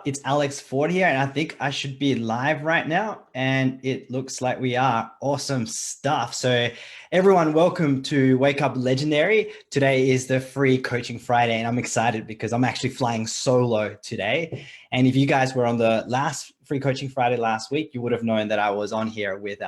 It's Alex Ford here, and I think I should be live right now. And it looks like we are. Awesome stuff. So everyone, welcome to Wake Up Legendary. Today is the free coaching Friday, and I'm excited because I'm actually flying solo today. And if you guys were on the last free coaching Friday last week, you would have known that I was on here with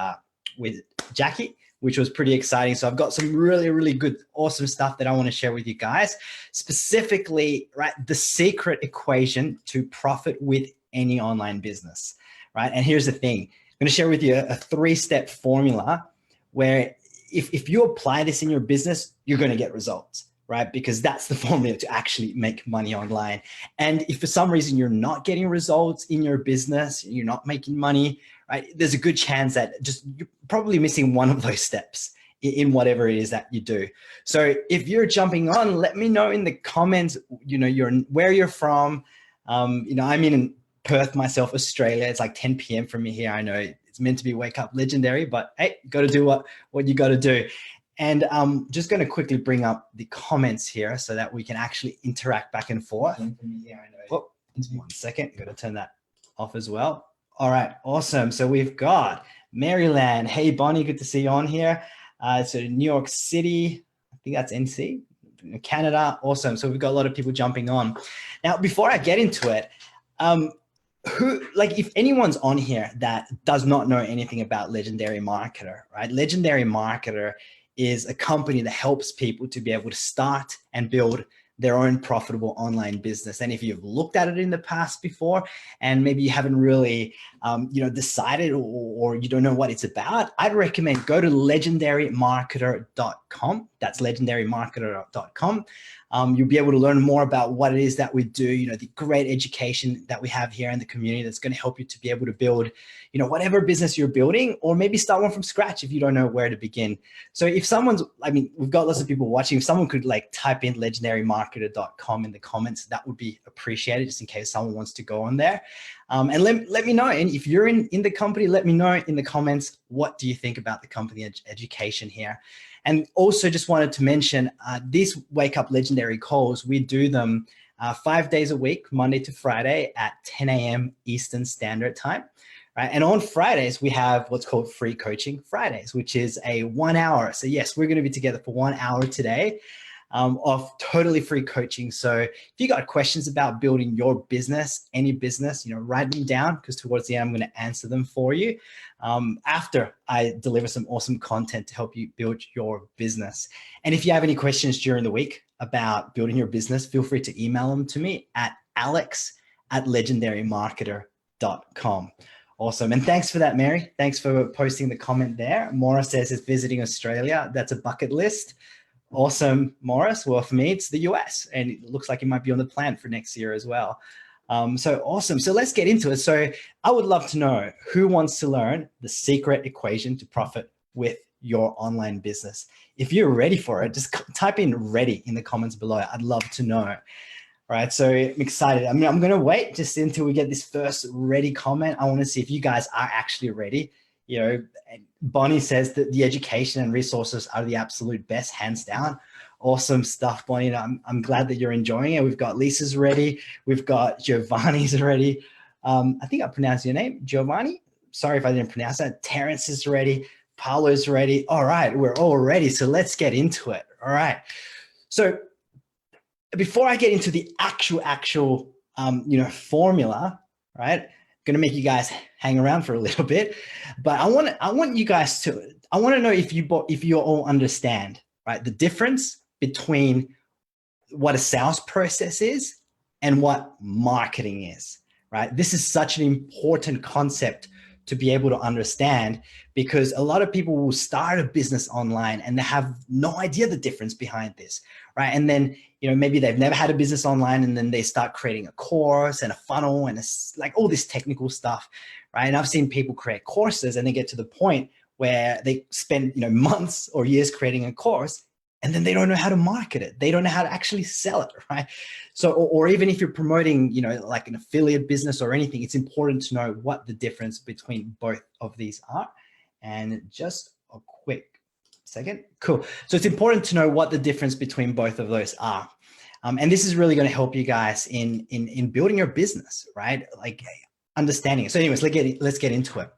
Jackie, which was pretty exciting. So I've got some really good, awesome stuff that I want to share with you guys. Specifically, right, the secret equation to profit with any online business, right? And here's the thing. I'm going to share with you a three-step formula where if you apply this in your business, you're going to get results, right? Because that's the formula to actually make money online. And if for some reason you're not getting results in your business, you're not making money, right? There's a good chance that you're probably missing one of those steps in whatever it is that you do. So if you're jumping on, let me know in the comments, where you're from. I'm in Perth myself, Australia. It's like 10 p.m. for me here. I know it's meant to be Wake Up Legendary, but hey, got to do what you got to do. And I'm just going to quickly bring up the comments here so that we can actually interact back and forth. Oh, 1 second, got to turn that off as well. All right, awesome. So we've got Maryland. Hey, Bonnie, good to see you on here. So New York City, I think that's NC, Canada. Awesome. So we've got a lot of people jumping on. Now, before I get into it, if anyone's on here that does not know anything about Legendary Marketer, right? Legendary Marketer is a company that helps people to be able to start and build their own profitable online business. And if you've looked at it in the past before, and maybe you haven't really, decided or you don't know what it's about, I'd recommend go to legendarymarketer.com. That's legendarymarketer.com. You'll be able to learn more about what it is that we do, the great education that we have here in the community that's going to help you to be able to build, whatever business you're building, or maybe start one from scratch if you don't know where to begin. So if we've got lots of people watching, if someone could type in legendarymarketer.com in the comments, that would be appreciated, just in case someone wants to go on there. And let me know. And if you're in the company, let me know in the comments, what do you think about the company education here? And also just wanted to mention these Wake Up Legendary calls, we do them 5 days a week, Monday to Friday at 10 a.m. Eastern Standard Time. Right? And on Fridays, we have what's called Free Coaching Fridays, which is a 1 hour. So yes, we're going to be together for 1 hour today of totally free coaching. So if you got questions about building your business, any business, write them down, because towards the end, I'm going to answer them for you after I deliver some awesome content to help you build your business. And if you have any questions during the week about building your business, feel free to email them to me at alex@legendarymarketer.com. Awesome. And thanks for that, Mary. Thanks for posting the comment there. Maura says it's visiting Australia. That's a bucket list. Awesome, Morris. Well, for me, it's the US, and it looks like it might be on the plan for next year as well. So awesome. So let's get into it. So I would love to know who wants to learn the secret equation to profit with your online business. If you're ready for it, just type in ready in the comments below. I'd love to know. All right, so I'm excited. I'm going to wait just until we get this first ready comment. I want to see if you guys are actually ready. Bonnie says that the education and resources are the absolute best, hands down. Awesome stuff, Bonnie. I'm glad that you're enjoying it. We've got Lisa's ready. We've got Giovanni's ready. I think I pronounced your name, Giovanni. Sorry if I didn't pronounce that. Terrence is ready. Paolo's ready. All right, we're all ready. So let's get into it. All right. So before I get into the actual formula, right? Going to make you guys hang around for a little bit, but I want you guys to, I want to know if you all understand, right, the difference between what a sales process is and what marketing is, right? This is such an important concept to be able to understand, because a lot of people will start a business online and they have no idea the difference behind this, right? And then, maybe they've never had a business online, and then they start creating a course and a funnel and all this technical stuff, right? And I've seen people create courses and they get to the point where they spend, months or years creating a course, and then they don't know how to market it. They don't know how to actually sell it, right? So, or even if you're promoting, like an affiliate business or anything, it's important to know what the difference between both of these are. And just a quick second. Cool. So it's important to know what the difference between both of those are. And this is really going to help you guys in building your business, right? Like understanding it. So anyways, let's get into it.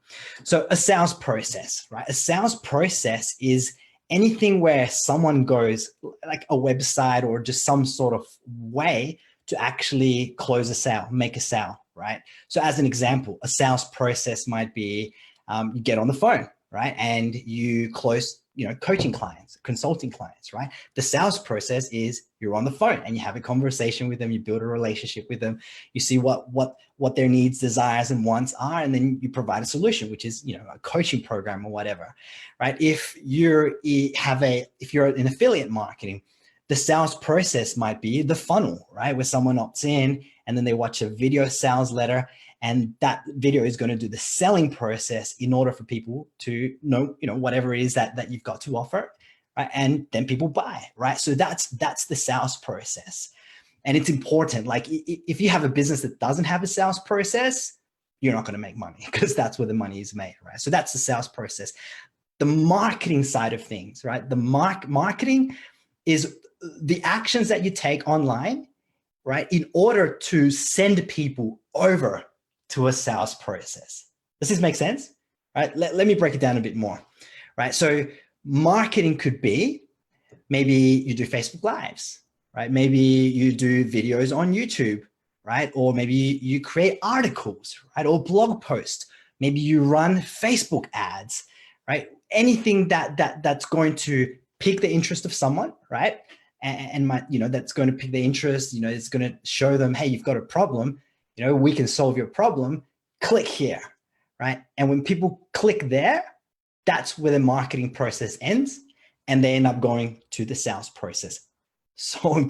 So a sales process, right? A sales process is anything where someone goes, like a website or just some sort of way to actually close a sale, make a sale, right? So as an example, a sales process might be you get on the phone, right? And you close, coaching clients, consulting clients, right? The sales process is you're on the phone and you have a conversation with them, you build a relationship with them, you see what their needs, desires, and wants are, and then you provide a solution, which is, a coaching program or whatever, right? If you're in affiliate marketing, the sales process might be the funnel, right? Where someone opts in and then they watch a video sales letter, and that video is going to do the selling process in order for people to know, whatever it is that you've got to offer, right? And then people buy, right? So that's the sales process. And it's important. Like if you have a business that doesn't have a sales process, you're not going to make money, because that's where the money is made, right? So that's the sales process. The marketing side of things, right? The marketing is the actions that you take online, right, in order to send people over to a sales process. Does this make sense? Right? Let me break it down a bit more, right? So marketing could be, maybe you do Facebook Lives, right? Maybe you do videos on YouTube, right? Or maybe you create articles, right? Or blog posts. Maybe you run Facebook ads, right? Anything that's going to pique the interest of someone, right? And that's going to pique their interest, it's going to show them, hey, you've got a problem, we can solve your problem, click here, right? And when people click there, that's where the marketing process ends, and they end up going to the sales process. So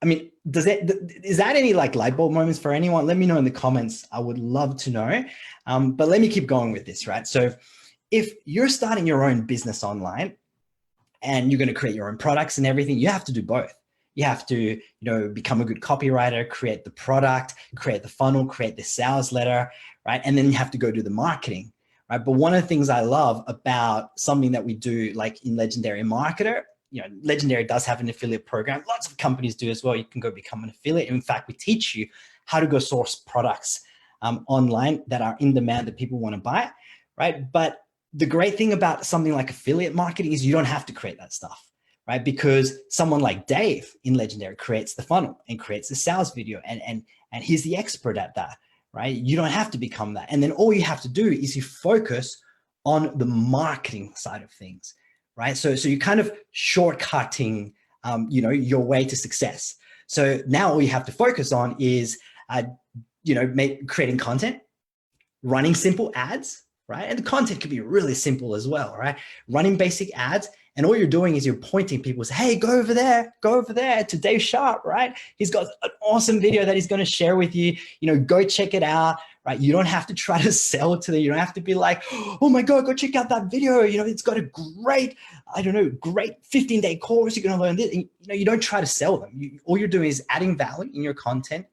is that any like light bulb moments for anyone? Let me know in the comments. I would love to know. But let me keep going with this, right? So if you're starting your own business online, and you're going to create your own products and everything, you have to do both. You have to, become a good copywriter, create the product, create the funnel, create the sales letter, right? And then you have to go do the marketing, right? But one of the things I love about something that we do, like in Legendary Marketer, Legendary does have an affiliate program. Lots of companies do as well. You can go become an affiliate. In fact, we teach you how to go source products online that are in demand that people want to buy, right? But the great thing about something like affiliate marketing is you don't have to create that stuff, right? Because someone like Dave in Legendary creates the funnel and creates the sales video, and he's the expert at that, right? You don't have to become that. And then all you have to do is you focus on the marketing side of things, right? So you're kind of shortcutting, your way to success. So now all you have to focus on is, creating content, running simple ads, right? And the content can be really simple as well, right? Running basic ads, and all you're doing is you're pointing people, say, hey, go over there to Dave Sharp, right? He's got an awesome video that he's going to share with you, go check it out, right? You don't have to try to sell to them. You don't have to be like, oh my God, go check out that video. It's got a great 15-day course. You're going to learn this. And, you don't try to sell them. All you're doing is adding value in your content,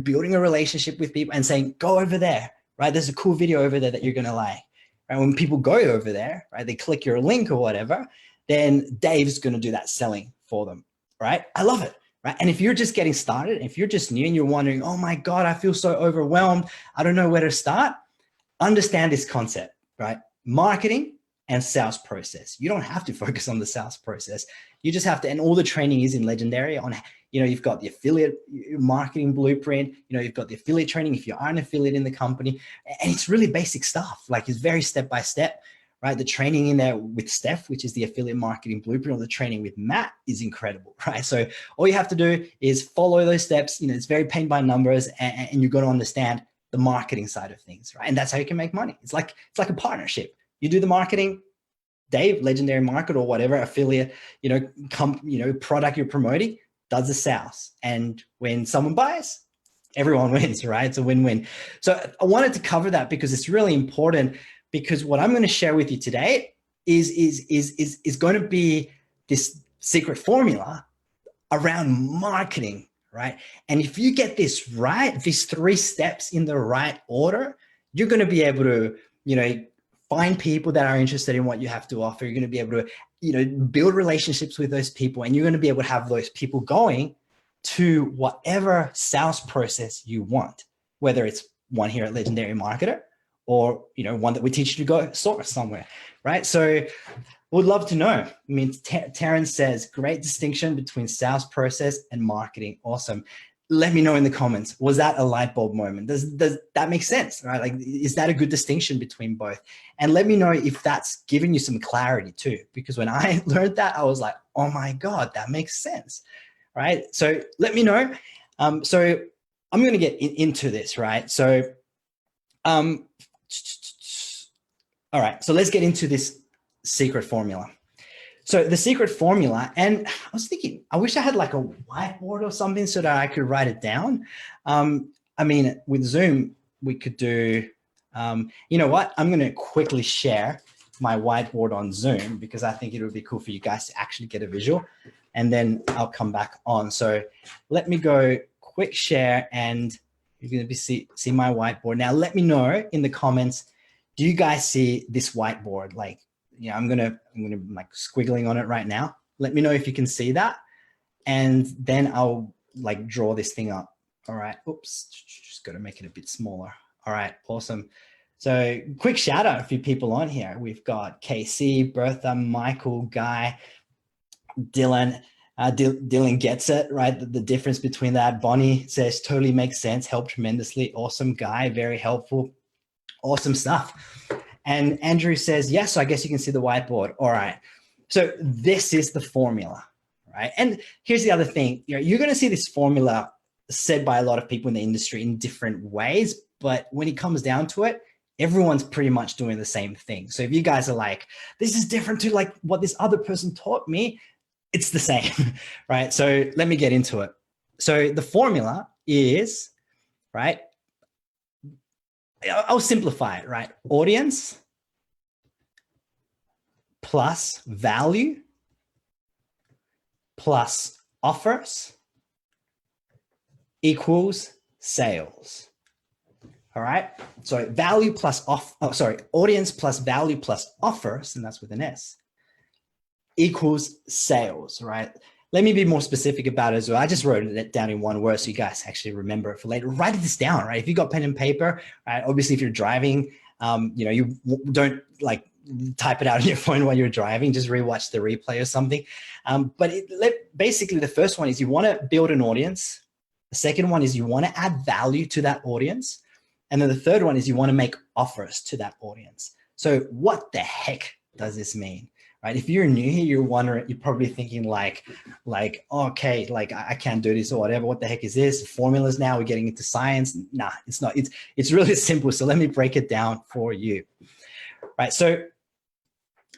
building a relationship with people and saying, go over there. Right? There's a cool video over there that you're going to like. Right? When people go over there, right, they click your link or whatever, then Dave's going to do that selling for them. Right? I love it. Right? And if you're just getting started, if you're just new and you're wondering, oh my God, I feel so overwhelmed, I don't know where to start, understand this concept, right? Marketing and sales process. You don't have to focus on the sales process. You just have to, and all the training is in Legendary on, you've got the affiliate marketing blueprint, you've got the affiliate training if you are an affiliate in the company, and it's really basic stuff. Like it's very step-by-step, right? The training in there with Steph, which is the affiliate marketing blueprint, or the training with Matt is incredible, right? So all you have to do is follow those steps. It's very paint by numbers, and you've got to understand the marketing side of things, right? And that's how you can make money. It's like a partnership. You do the marketing, Dave, Legendary Market or whatever affiliate, product you're promoting, does the sales. And when someone buys, everyone wins, right? It's a win-win. So I wanted to cover that because it's really important, because what I'm going to share with you today is going to be this secret formula around marketing, right? And if you get this right, these 3 steps in the right order, you're going to be able to, find people that are interested in what you have to offer. You're going to be able to, build relationships with those people, and you're going to be able to have those people going to whatever sales process you want, whether it's one here at Legendary Marketer or, you know, one that we teach you to go source somewhere, right? So would love to know. I mean, Terrence says, great distinction between sales process and marketing. Awesome. Let me know in the comments. Was that a light bulb moment? Does that make sense, right? Like, is that a good distinction between both? And let me know if that's giving you some clarity too, because when I learned that, I was like, oh my God, that makes sense, right? So let me know. So I'm going to get into this, right? So, all right, so let's get into this secret formula. So the secret formula, and I was thinking, I wish I had like a whiteboard or something so that I could write it down. I mean, with Zoom, we could do, you know what? I'm going to quickly share my whiteboard on Zoom because I think it would be cool for you guys to actually get a visual, and then I'll come back on. So let me go quick share, and you're going to see my whiteboard. Now, let me know in the comments, do you guys see this whiteboard? Like, yeah, I'm gonna like squiggling on it right now. Let me know if you can see that, and then I'll like draw this thing up. All right. Oops, just got to make it a bit smaller. All right, awesome. So quick shout out a few people on here. We've got KC, Bertha, Michael, Guy, Dylan. Dylan gets it, right? The difference between that. Bonnie says totally makes sense. Helped tremendously. Awesome Guy, very helpful. Awesome stuff. And Andrew says, yes, so I guess you can see the whiteboard. All right. So this is the formula, right? And here's the other thing. You're going to see this formula said by a lot of people in the industry in different ways, but when it comes down to it, everyone's pretty much doing the same thing. So if you guys are like, this is different to like what this other person taught me, it's the same, right? So let me get into it. So the formula is, right, I'll simplify it, right? Audience plus value plus offers equals sales. All right. So value plus audience plus value plus offers, and that's with an S, equals sales, right? Let me be more specific about it as well. I just wrote it down in one word so you guys actually remember it for later. Write this down, right? If you got pen and paper, right? Obviously, if you're driving, you know, you don't like type it out on your phone while you're driving. Just rewatch the replay or something. But basically, the first one is you want to build an audience. The second one is you want to add value to that audience. And then the third one is you want to make offers to that audience. So what the heck does this mean? Right? If you're new here, you're wondering, you're probably thinking like, okay, like I can't do this or whatever. What the heck is this? Formulas now, we're getting into science. Nah, it's not. It's really simple. So let me break it down for you. Right. So,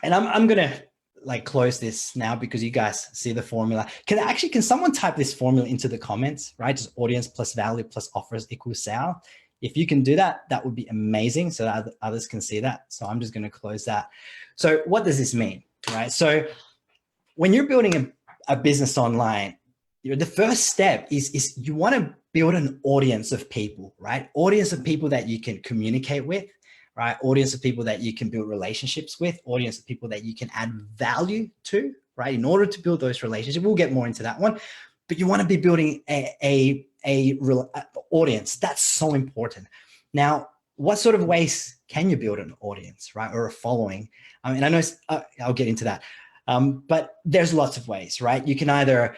and I'm going to like close this now because you guys see the formula. Can someone type this formula into the comments, right? Just audience plus value plus offers equals sale. If you can do that, that would be amazing so that others can see that. So I'm just going to close that. So what does this mean, right? So when you're building a business online, the first step is you want to build an audience of people, right? Audience of people that you can communicate with, right? Audience of people that you can build relationships with, audience of people that you can add value to, right? In order to build those relationships, we'll get more into that one, but you want to be building a real audience. That's so important. Now, what sort of ways can you build an audience, right? Or a following? I mean, I know I'll get into that, but there's lots of ways, right? You can either,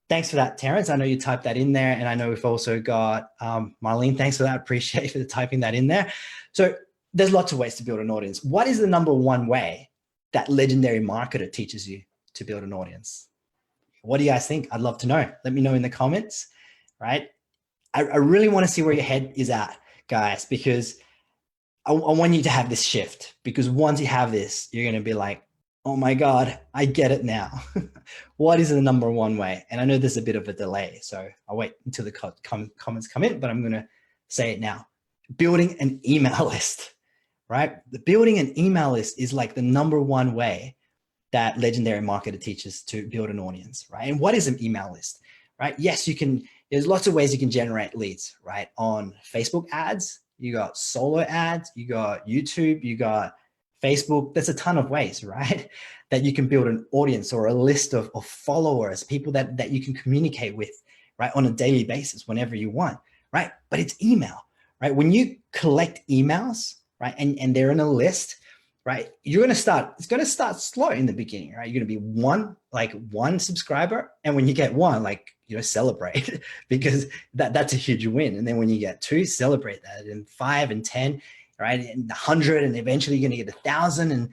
thanks for that, Terrence. I know you typed that in there. And I know we've also got Marlene. Thanks for that. Appreciate you for typing that in there. So there's lots of ways to build an audience. What is the number one way that Legendary Marketer teaches you to build an audience? What do you guys think? I'd love to know. Let me know in the comments, right? I really want to see where your head is at, guys, because I want you to have this shift, because once you have this, you're going to be like, oh my God, I get it now. What is the number one way? And I know there's a bit of a delay, so I'll wait until the comments come in, but I'm going to say it now. Building an email list, right? The building an email list is like the number one way that Legendary Marketer teaches to build an audience, right? And what is an email list, right? Yes, you can, there's lots of ways you can generate leads, right? On Facebook ads, you got solo ads, you got YouTube, you got Facebook. There's a ton of ways, right? That you can build an audience or a list of followers, people that you can communicate with, right? On a daily basis, whenever you want, right? But it's email, right? When you collect emails, right, and they're in a list, right, it's going to start slow in the beginning, right? You're going to be one subscriber. And when you get one, celebrate because that's a huge win. And then when you get two, celebrate that, and 5 and 10, right? And 100, and eventually you're going to get 1,000, and,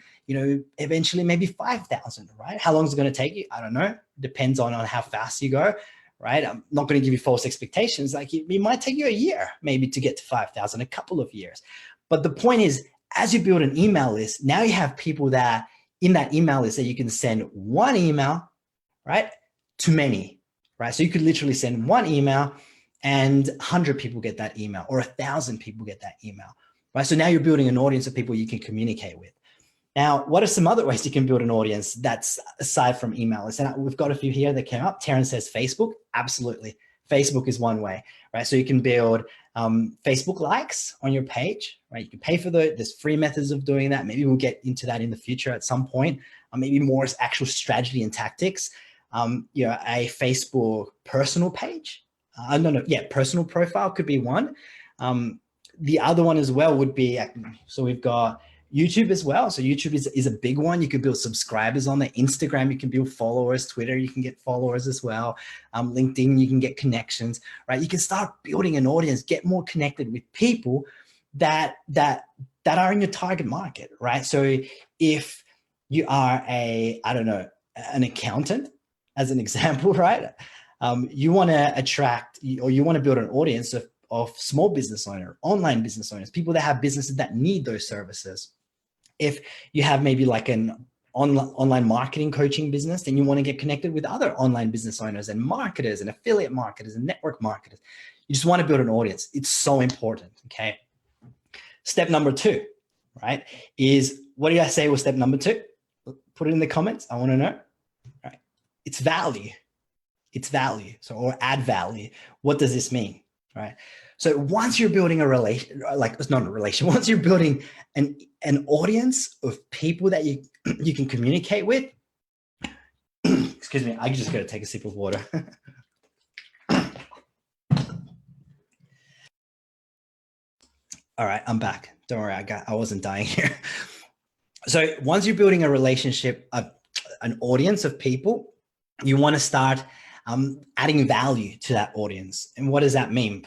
eventually maybe 5,000, right? How long is it going to take you? I don't know. Depends on how fast you go, right? I'm not going to give you false expectations. Like it might take you a year maybe to get to 5,000, a couple of years. But the point is, as you build an email list, now you have people that in that email list that you can send one email, right, to many, right? So you could literally send one email and 100 people get that email, or 1,000 people get that email, right? So now you're building an audience of people you can communicate with. Now, what are some other ways you can build an audience that's aside from email lists? And we've got a few here that came up. Terrence says Facebook. Absolutely. Facebook is one way, right? So you can build Facebook likes on your page, right? You can pay for there's free methods of doing that. Maybe we'll get into that in the future at some point. Maybe more as actual strategy and tactics. A Facebook personal page. Personal profile could be one. The other one as well would be, so we've got YouTube as well. So YouTube is a big one. You can build subscribers on there. Instagram, you can build followers. Twitter, you can get followers as well. LinkedIn, you can get connections, right? You can start building an audience, get more connected with people that are in your target market, right? So if you are an accountant, as an example, right? You want to attract, or you want to build an audience of small business owners, online business owners, people that have businesses that need those services. If you have maybe like an online marketing coaching business, then you want to get connected with other online business owners and marketers and affiliate marketers and network marketers. You just want to build an audience. It's so important, okay? Step number 2, right, is, what did I say was step number 2? Put it in the comments. I want to know. All right. It's value. It's value. So, or add value. What does this mean? Right. So once you're building a relation, like it's not a relation, once you're building an audience of people that you can communicate with, excuse me, I just got to take a sip of water. All right, I'm back. Don't worry, I wasn't dying here. So once you're building a relationship, an audience of people, you want to start adding value to that audience. And what does that mean?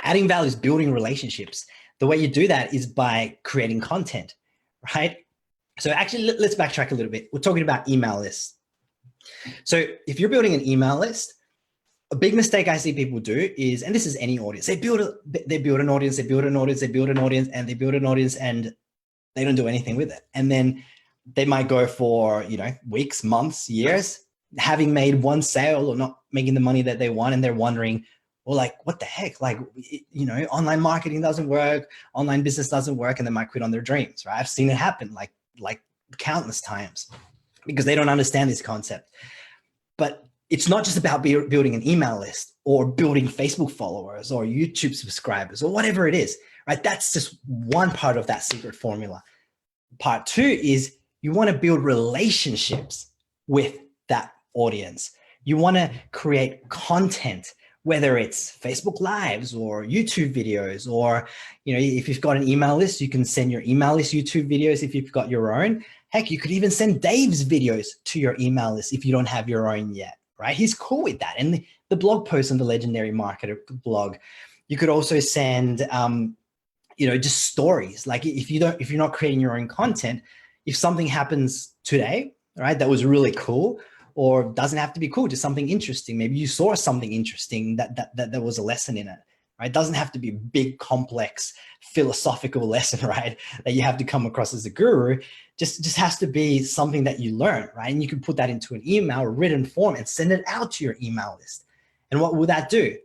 Adding value is building relationships. The way you do that is by creating content, right? So actually, let's backtrack a little bit. We're talking about email lists. So if you're building an email list, a big mistake I see people do is, and this is any audience, they build an audience, and they don't do anything with it. And then they might go for, weeks, months, years, having made one sale or not making the money that they want. And they're wondering, well, like, what the heck? Like, online marketing doesn't work, online business doesn't work, and they might quit on their dreams, right? I've seen it happen like countless times because they don't understand this concept. But it's not just about building an email list or building Facebook followers or YouTube subscribers or whatever it is, right? That's just one part of that secret formula. Part 2 is you want to build relationships with that audience. You want to create content, whether it's Facebook Lives or YouTube videos, or, if you've got an email list, you can send your email list YouTube videos if you've got your own. Heck, you could even send Dave's videos to your email list if you don't have your own yet, right? He's cool with that. And the blog post on the Legendary Marketer blog, you could also send, just stories. Like if you're not creating your own content, if something happens today, right, that was really cool, or doesn't have to be cool, just something interesting. Maybe you saw something interesting that there was a lesson in it, right? It doesn't have to be a big, complex, philosophical lesson, right, that you have to come across as a guru. Just has to be something that you learn, right? And you can put that into an email, written form, and send it out to your email list. And what will that do?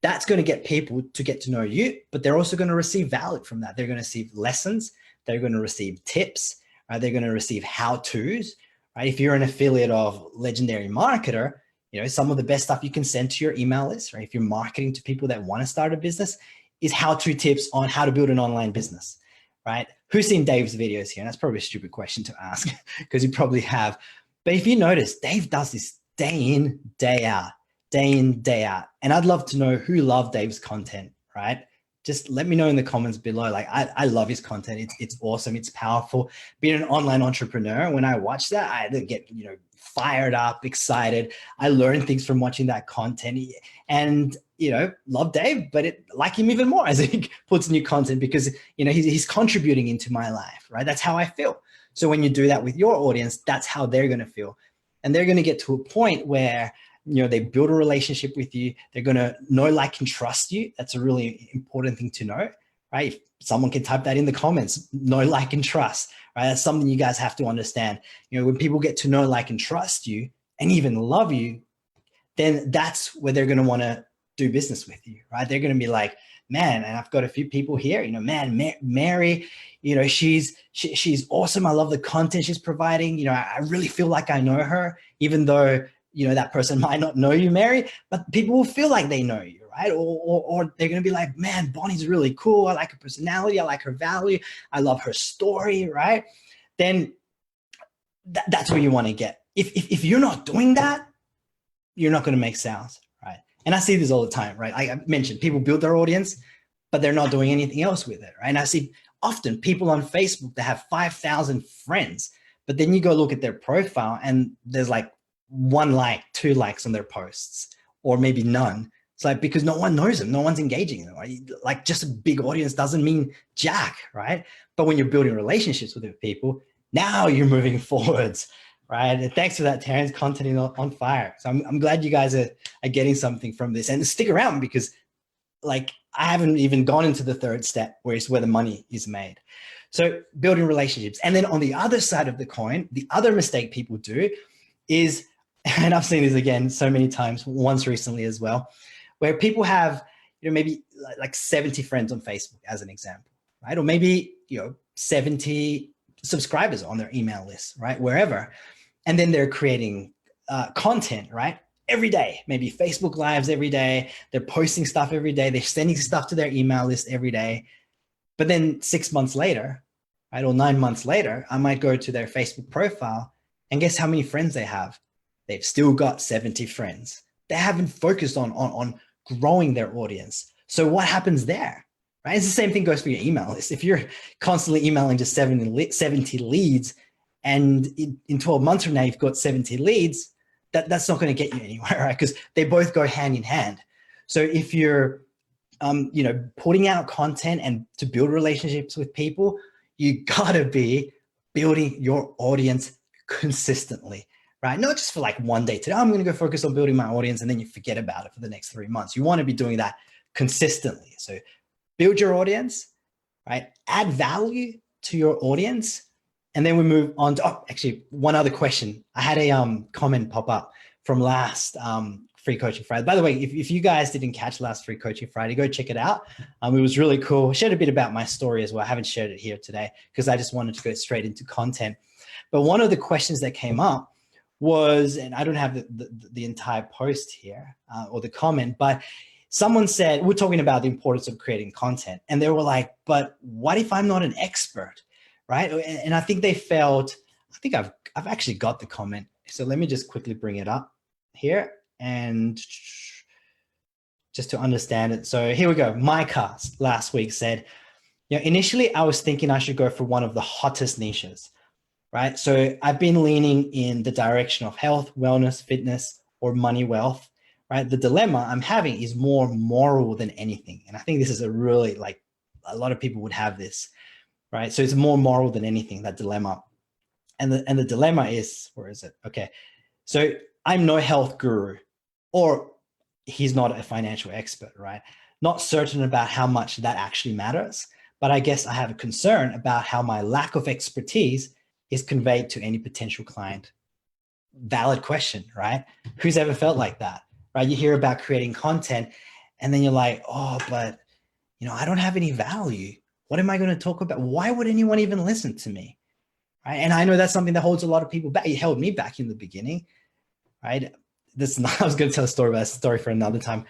That's going to get people to get to know you, but they're also going to receive value from that. They're going to receive lessons. They're going to receive tips, right? They're going to receive how-tos, right? If you're an affiliate of Legendary Marketer, some of the best stuff you can send to your email list, right? If you're marketing to people that want to start a business, is how-to tips on how to build an online business, right? Who's seen Dave's videos here? And that's probably a stupid question to ask because you probably have. But if you notice, Dave does this day in, day out. day in, day out. And I'd love to know who loved Dave's content, right? Just let me know in the comments below. Like, I love his content. It's awesome. It's powerful. Being an online entrepreneur, when I watch that, I get, fired up, excited. I learn things from watching that content, and, love Dave, but like him even more as he puts new content, because, he's contributing into my life, right? That's how I feel. So when you do that with your audience, that's how they're going to feel. And they're going to get to a point where, they build a relationship with you. They're going to know, like, and trust you. That's a really important thing to know, right? If someone can type that in the comments, know, like, and trust, right? That's something you guys have to understand. When people get to know, like, and trust you and even love you, then that's where they're going to want to do business with you, right? They're going to be like, man, and I've got a few people here, man, Mary, she's awesome. I love the content she's providing. I really feel like I know her, even though, that person might not know you, Mary, but people will feel like they know you, right? Or they're going to be like, man, Bonnie's really cool. I like her personality. I like her value. I love her story, right? Then that's where you want to get. If you're not doing that, you're not going to make sales, right? And I see this all the time, right? Like I mentioned, people build their audience, but they're not doing anything else with it, right? And I see often people on Facebook that have 5,000 friends, but then you go look at their profile and there's like 1 like, 2 likes on their posts, or maybe none. It's like, because no one knows them, no one's engaging them, right? Like, just a big audience doesn't mean jack, right? But when you're building relationships with people, now you're moving forwards, right? And thanks for that, Terrence. Content on fire. So I'm glad you guys are getting something from this, and stick around, because, like, I haven't even gone into the third step, where it's where the money is made. So building relationships. And then on the other side of the coin, the other mistake people do is, and I've seen this again so many times, once recently as well, where people have, maybe like 70 friends on Facebook as an example, right? Or maybe, 70 subscribers on their email list, right? Wherever. And then they're creating content, right? Every day, maybe Facebook Lives every day. They're posting stuff every day. They're sending stuff to their email list every day. But then 6 months later, right, or 9 months later, I might go to their Facebook profile, and guess how many friends they have? They've still got 70 friends. They haven't focused on growing their audience. So what happens there, right? It's the same thing goes for your email list. If you're constantly emailing just 70 leads, and in 12 months from now, you've got 70 leads, that's not going to get you anywhere, right? Because they both go hand in hand. So if you're, putting out content and to build relationships with people, you gotta be building your audience consistently, right? Not just for like one day. Today, I'm going to go focus on building my audience, and then you forget about it for the next 3 months. You want to be doing that consistently. So build your audience, right? Add value to your audience. And then we move on to, actually, one other question. I had a comment pop up from last Free Coaching Friday. By the way, if you guys didn't catch last Free Coaching Friday, go check it out. It was really cool. I shared a bit about my story as well. I haven't shared it here today because I just wanted to go straight into content. But one of the questions that came up was, and I don't have the entire post here or the comment, but someone said, we're talking about the importance of creating content. And they were like, but what if I'm not an expert, right? And I think they felt, I think I've actually got the comment. So let me just quickly bring it up here, and just to understand it. So here we go. Micah last week said, initially I was thinking I should go for one of the hottest niches, right? So I've been leaning in the direction of health, wellness, fitness, or money, wealth, right? The dilemma I'm having is more moral than anything. And I think this is a really, like, a lot of people would have this, right? So it's more moral than anything, that dilemma. And the dilemma is, where is it? Okay. So I'm no health guru, or he's not a financial expert, right? Not certain about how much that actually matters, but I guess I have a concern about how my lack of expertise is conveyed to any potential client. Valid question, right? Who's ever felt like that, right? You hear about creating content, and then you're like, oh, but I don't have any value. What am I going to talk about? Why would anyone even listen to me? Right? And I know that's something that holds a lot of people back. It held me back in the beginning, right? I was going to tell a story about a story for another time,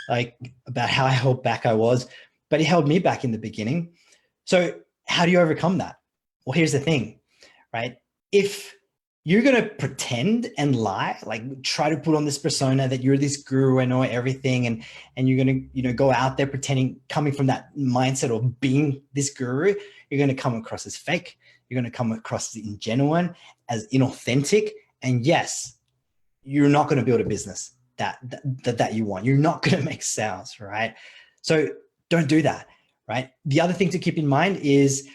like about how held back I was, but it held me back in the beginning. So how do you overcome that? Well, here's the thing, right? If you're going to pretend and lie, like try to put on this persona that you're this guru and know everything. And you're going to, go out there pretending, coming from that mindset of being this guru. You're going to come across as fake. You're going to come across as ingenuine, as inauthentic. And yes, you're not going to build a business that you want. You're not going to make sales, right? So don't do that, right? The other thing to keep in mind is,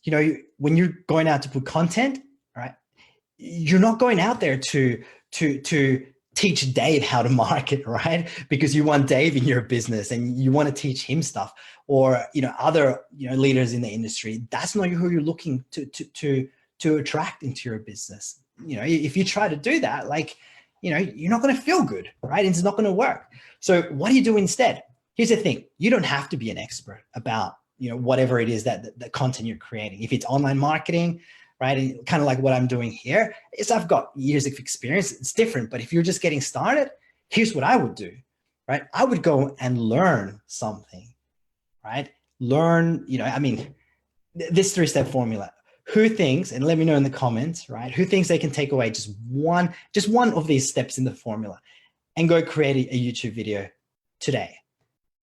when you're going out to put content, right, you're not going out there to teach Dave how to market, right? Because you want Dave in your business and you want to teach him stuff, or other leaders in the industry. That's not who you're looking to attract into your business. If you try to do that, you're not going to feel good, right? It's not going to work. So what do you do instead? Here's the thing: you don't have to be an expert about whatever it is that the content you're creating. If it's online marketing, right? And kind of like what I'm doing here is I've got years of experience. It's different, but if you're just getting started, here's what I would do, right? I would go and learn something, right? Learn, this 3-step formula. Who thinks, and let me know in the comments, right? Who thinks they can take away just one of these steps in the formula and go create a YouTube video today,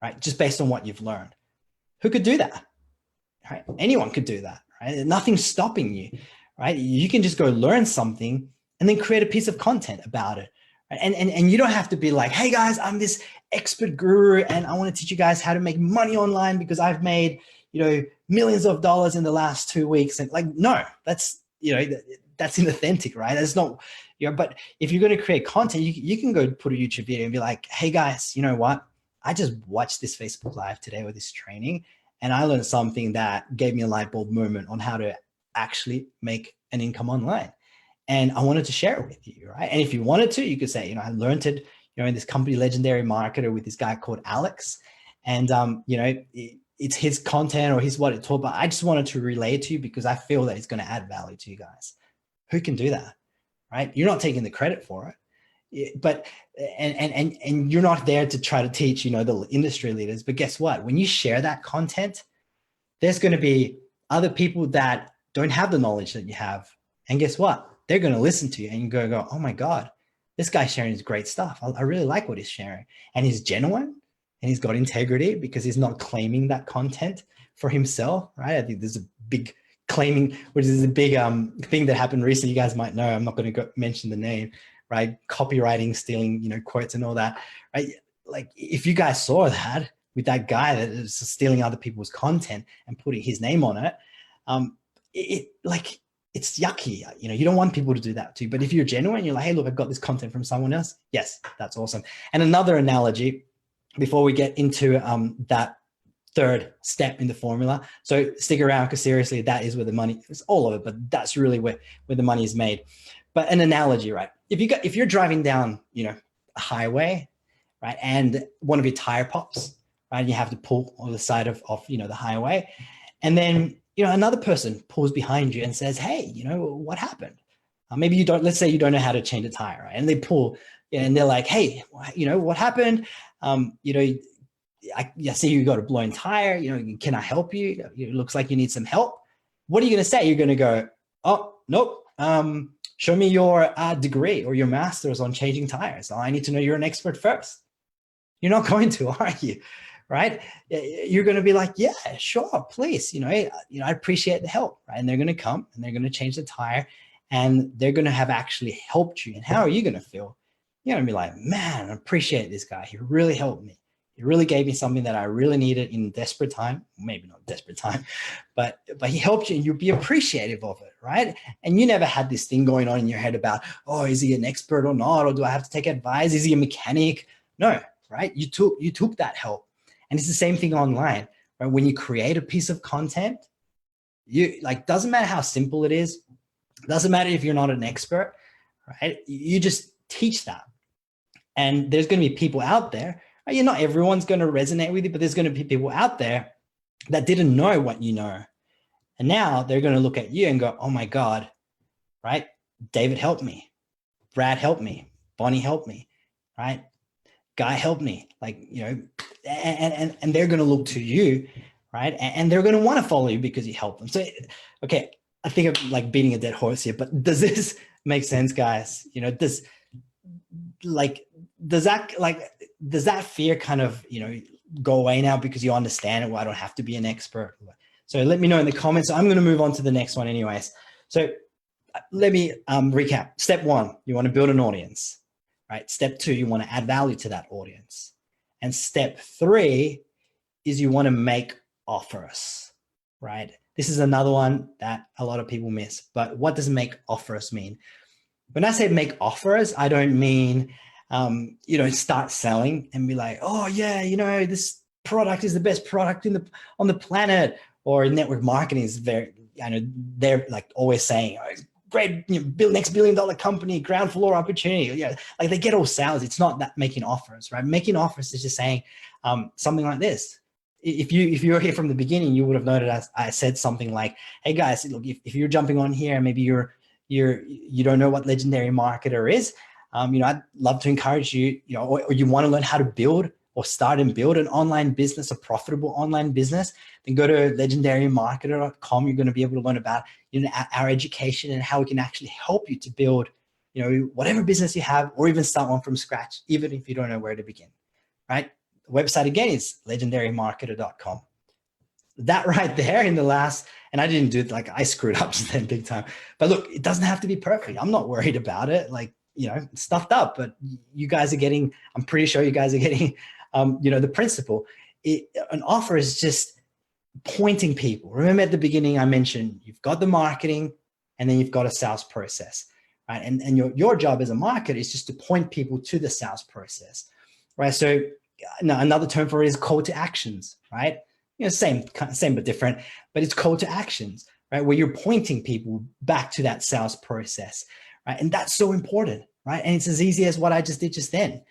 right? Just based on what you've learned. Who could do that, right? Anyone could do that. Right? Nothing's stopping you, right? You can just go learn something and then create a piece of content about it. Right? And you don't have to be like, hey guys, I'm this expert guru and I want to teach you guys how to make money online because I've made, millions of dollars in the last 2 weeks. And no, that's inauthentic, right? That's not, but if you're going to create content, you can go put a YouTube video and be like, hey guys, you know what? I just watched this Facebook Live today with this training, and I learned something that gave me a light bulb moment on how to actually make an income online. And I wanted to share it with you, right? And if you wanted to, you could say, I learned it, in this company, Legendary Marketer, with this guy called Alex. And, it's his content or his what it taught, but I just wanted to relay it to you because I feel that it's going to add value to you guys. Who can do that, right? You're not taking the credit for it. But and you're not there to try to teach the industry leaders, but guess what, when you share that content, there's going to be other people that don't have the knowledge that you have, and guess what, they're going to listen to you and you go, oh my god, this guy's sharing his great stuff. I really like what he's sharing, and he's genuine and he's got integrity because he's not claiming that content for himself, right? I think there's a big claiming, which is a big thing that happened recently. You guys might know, I'm not going to mention the name, right? Copywriting, stealing, quotes and all that, right? Like if you guys saw that with that guy that is stealing other people's content and putting his name on it, it's yucky. You don't want people to do that too. But if you're genuine, you're like, hey, look, I've got this content from someone else. Yes, that's awesome. And another analogy before we get into that third step in the formula. So stick around because seriously, that is where the money is, all of it, but that's really where the money is made. But an analogy, right? If you're driving down, a highway, right, and one of your tire pops, right, you have to pull on the side of the highway, and then another person pulls behind you and says, hey, what happened? Maybe you don't. Let's say you don't know how to change a tire, right? And they pull, and they're like, hey, what happened? I see you got a blown tire. Can I help you? It looks like you need some help. What are you going to say? You're going to go, oh, nope. Show me your degree or your master's on changing tires. I need to know you're an expert first. You're not going to, are you? Right? You're going to be like, yeah, sure, please. I appreciate the help, right? And they're going to come and they're going to change the tire, and they're going to have actually helped you. And how are you going to feel? You're going to be like, man, I appreciate this guy. He really helped me. He really gave me something that I really needed in desperate time. Maybe not desperate time, but he helped you, and you'll be appreciative of it, right? And you never had this thing going on in your head about, oh, is he an expert or not? Or do I have to take advice? Is he a mechanic? No, right? You took that help. And it's the same thing online, right? When you create a piece of content, doesn't matter how simple it is. Doesn't matter if you're not an expert, right? You just teach that. And there's going to be people out there, right? Not everyone's going to resonate with you, but there's going to be people out there that didn't know what you know. And now they're going to look at you and go, oh my God, right? David helped me. Brad helped me. Bonnie helped me, right? Guy helped me. And they're going to look to you, right? And they're going to want to follow you because you helped them. So, okay, I think I'm like beating a dead horse here, but does this Makes sense, guys. You know, like, does that fear kind of, you know, go away now because you understand it? Well, I don't have to be an expert. So let me know in the comments. I'm going to move on to the next one anyways. So let me recap. Step 1, you want to build an audience, right? Step 2, you want to add value to that audience. And step 3 is you want to make offers, right? This is another one that a lot of people miss. But what does make offers mean? When I say make offers, I don't mean, you know, start selling and be like, oh yeah, you know, this product is the best product on the planet. Or network marketing is very, I know they're like always saying, oh, great, you know, next $1 billion company, ground floor opportunity. Yeah, like they get all sales. It's not that making offers, right? Making offers is just saying something like this. If you were here from the beginning, you would have noted I said something like, hey guys, look, if you're jumping on here, maybe you don't know what Legendary Marketer is, you know, I'd love to encourage you, you know, or you want to learn how to build or start and build an online business, a profitable online business, then go to legendarymarketer.com. You're going to be able to learn about, you know, our education and how we can actually help you to build, you know, whatever business you have, or even start one from scratch, even if you don't know where to begin, right? The website again is legendarymarketer.com. That right there in the last, and I didn't do it, like I screwed up then big time, but look, it doesn't have to be perfect. I'm not worried about it. Like, you know, stuffed up, but you guys are getting, I'm pretty sure you guys are getting, you know, the principle. An offer is just pointing people. Remember at the beginning, I mentioned you've got the marketing and then you've got a sales process, right? And your job as a marketer is just to point people to the sales process, right? So another term for it is call to actions, right? You know, same but different, but it's call to actions, right? Where you're pointing people back to that sales process, right? And that's so important, right? And it's as easy as what I just did just then.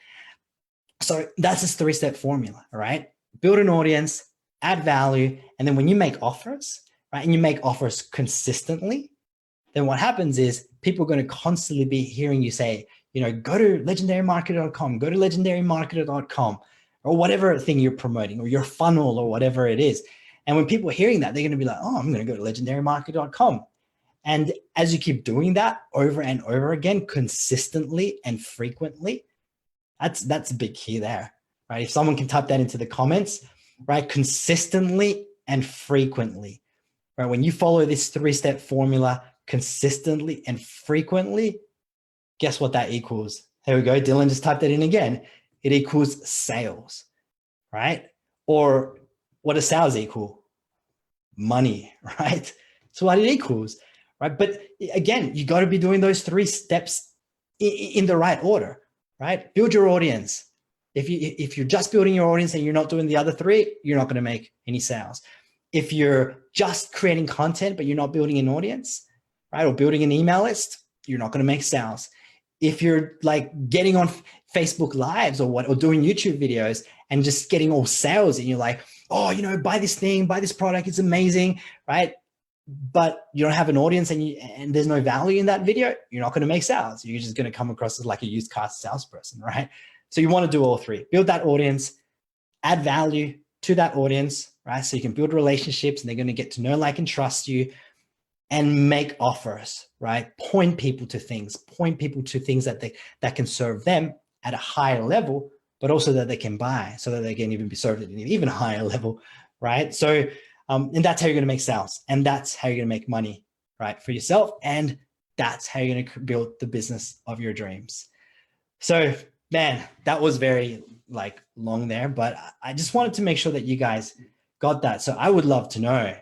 So that's this 3-step formula, right? Build an audience, add value, and then when you make offers, right, and you make offers consistently, then what happens is people are going to constantly be hearing you say, you know, go to legendarymarketer.com, go to legendarymarketer.com, or whatever thing you're promoting, or your funnel, or whatever it is. And when people are hearing that, they're going to be like, oh, I'm going to go to legendarymarketer.com. And as you keep doing that over and over again, consistently and frequently, that's a big key there, right? If someone can type that into the comments, right? Consistently and frequently, right? When you follow this 3-step formula consistently and frequently, guess what that equals? There we go. Dylan just typed that in again. It equals sales, right? Or what does sales equal? Money, right? So what it equals, right? But again, you got to be doing those 3 steps in the right order, right? Build your audience. If you're just building your audience and you're not doing the other 3, you're not going to make any sales. If you're just creating content, but you're not building an audience, right? Or building an email list, you're not going to make sales. If you're like getting on Facebook Lives or doing YouTube videos and just getting all sales and you're like, oh, you know, buy this thing, buy this product, it's amazing, right? But you don't have an audience and there's no value in that video, you're not going to make sales. You're just going to come across as like a used car salesperson, right? So you want to do all 3. Build that audience, add value to that audience, right? So you can build relationships and they're going to get to know, like, and trust you, and make offers, right? Point people to things that can serve them at a higher level, but also that they can buy so that they can even be served at an even higher level, right? So, and that's how you're going to make sales, and that's how you're going to make money, right, for yourself. And that's how you're going to build the business of your dreams. So, man, that was very like long there, but I just wanted to make sure that you guys got that. So I would love to know,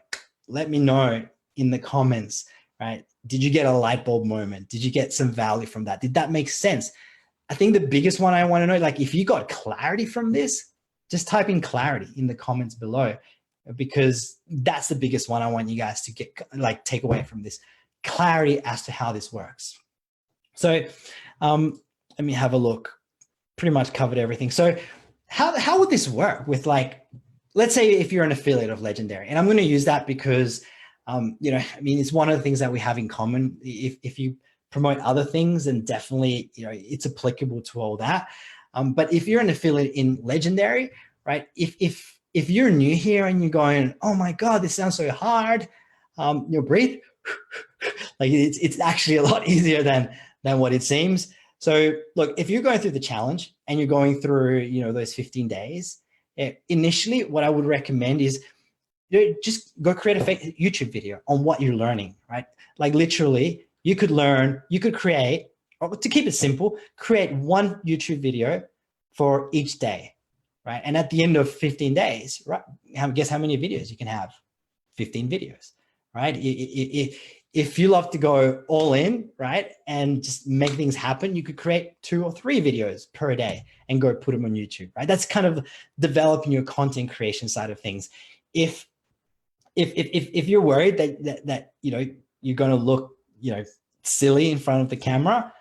let me know in the comments, right? Did you get a light bulb moment? Did you get some value from that? Did that make sense? I think the biggest one I want to know, like, if you got clarity from this, just type in clarity in the comments below, because that's the biggest one I want you guys to get, like, take away from this, clarity as to how this works. So let me have a look. Pretty much covered everything. So how would this work with, like, let's say if you're an affiliate of Legendary, and I'm going to use that because, you know, I mean, it's one of the things that we have in common. If you promote other things, then definitely, you know, it's applicable to all that. But if you're an affiliate in Legendary, right? If you're new here and you're going, oh my God, this sounds so hard, you know, breathe, Like it's actually a lot easier than what it seems. So look, if you're going through the challenge and you're going through, those 15 days, initially what I would recommend is just go create a YouTube video on what you're learning, right? Like literally you could create, or to keep it simple, create one YouTube video for each day, right? And at the end of 15 days, right, guess how many videos you can have? 15 videos, right? If you love to go all in, right, and just make things happen, you could create 2 or 3 videos per day and go put them on YouTube, right? That's kind of developing your content creation side of things. If you're worried that you're going to look silly in front of the camera,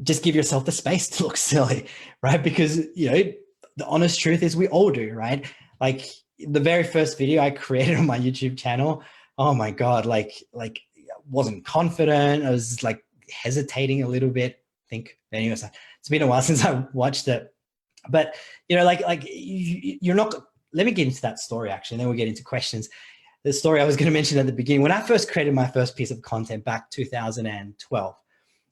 just give yourself the space to look silly, right? Because the honest truth is we all do, right? Like the very first video I created on my YouTube channel, oh my god, like wasn't confident. I was like hesitating a little bit. I think anyways, it's been a while since I watched it, but you're not. Let me get into that story actually, and then we'll get into questions. The story I was going to mention at the beginning, when I first created my first piece of content back 2012,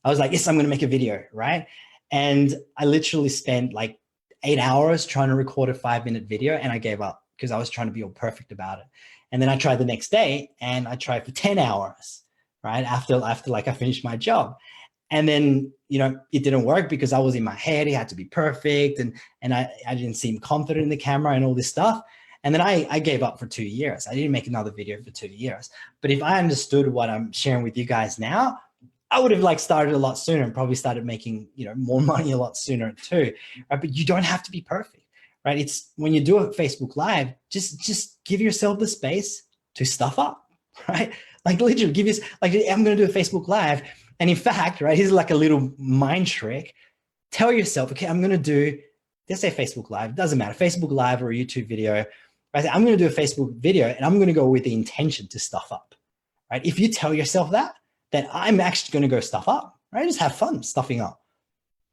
I was like, yes, I'm going to make a video, right? And I literally spent like 8 hours trying to record a 5-minute video, and I gave up because I was trying to be all perfect about it. And then I tried the next day, and I tried for 10 hours, right? After like I finished my job. And then, it didn't work because I was in my head. It had to be perfect. And I didn't seem confident in the camera and all this stuff. And then I gave up for 2 years. I didn't make another video for 2 years. But if I understood what I'm sharing with you guys now, I would have started a lot sooner and probably started making, more money a lot sooner too, right? But you don't have to be perfect, right? It's when you do a Facebook Live, just give yourself the space to stuff up, right? Like literally give us, like I'm going to do a Facebook Live. And in fact, right, here's like a little mind trick. Tell yourself, okay, I'm going to do, let's say Facebook Live, it doesn't matter, Facebook Live or a YouTube video, right? I'm going to do a Facebook video and I'm going to go with the intention to stuff up, right? If you tell yourself that I'm actually going to go stuff up, right? Just have fun stuffing up.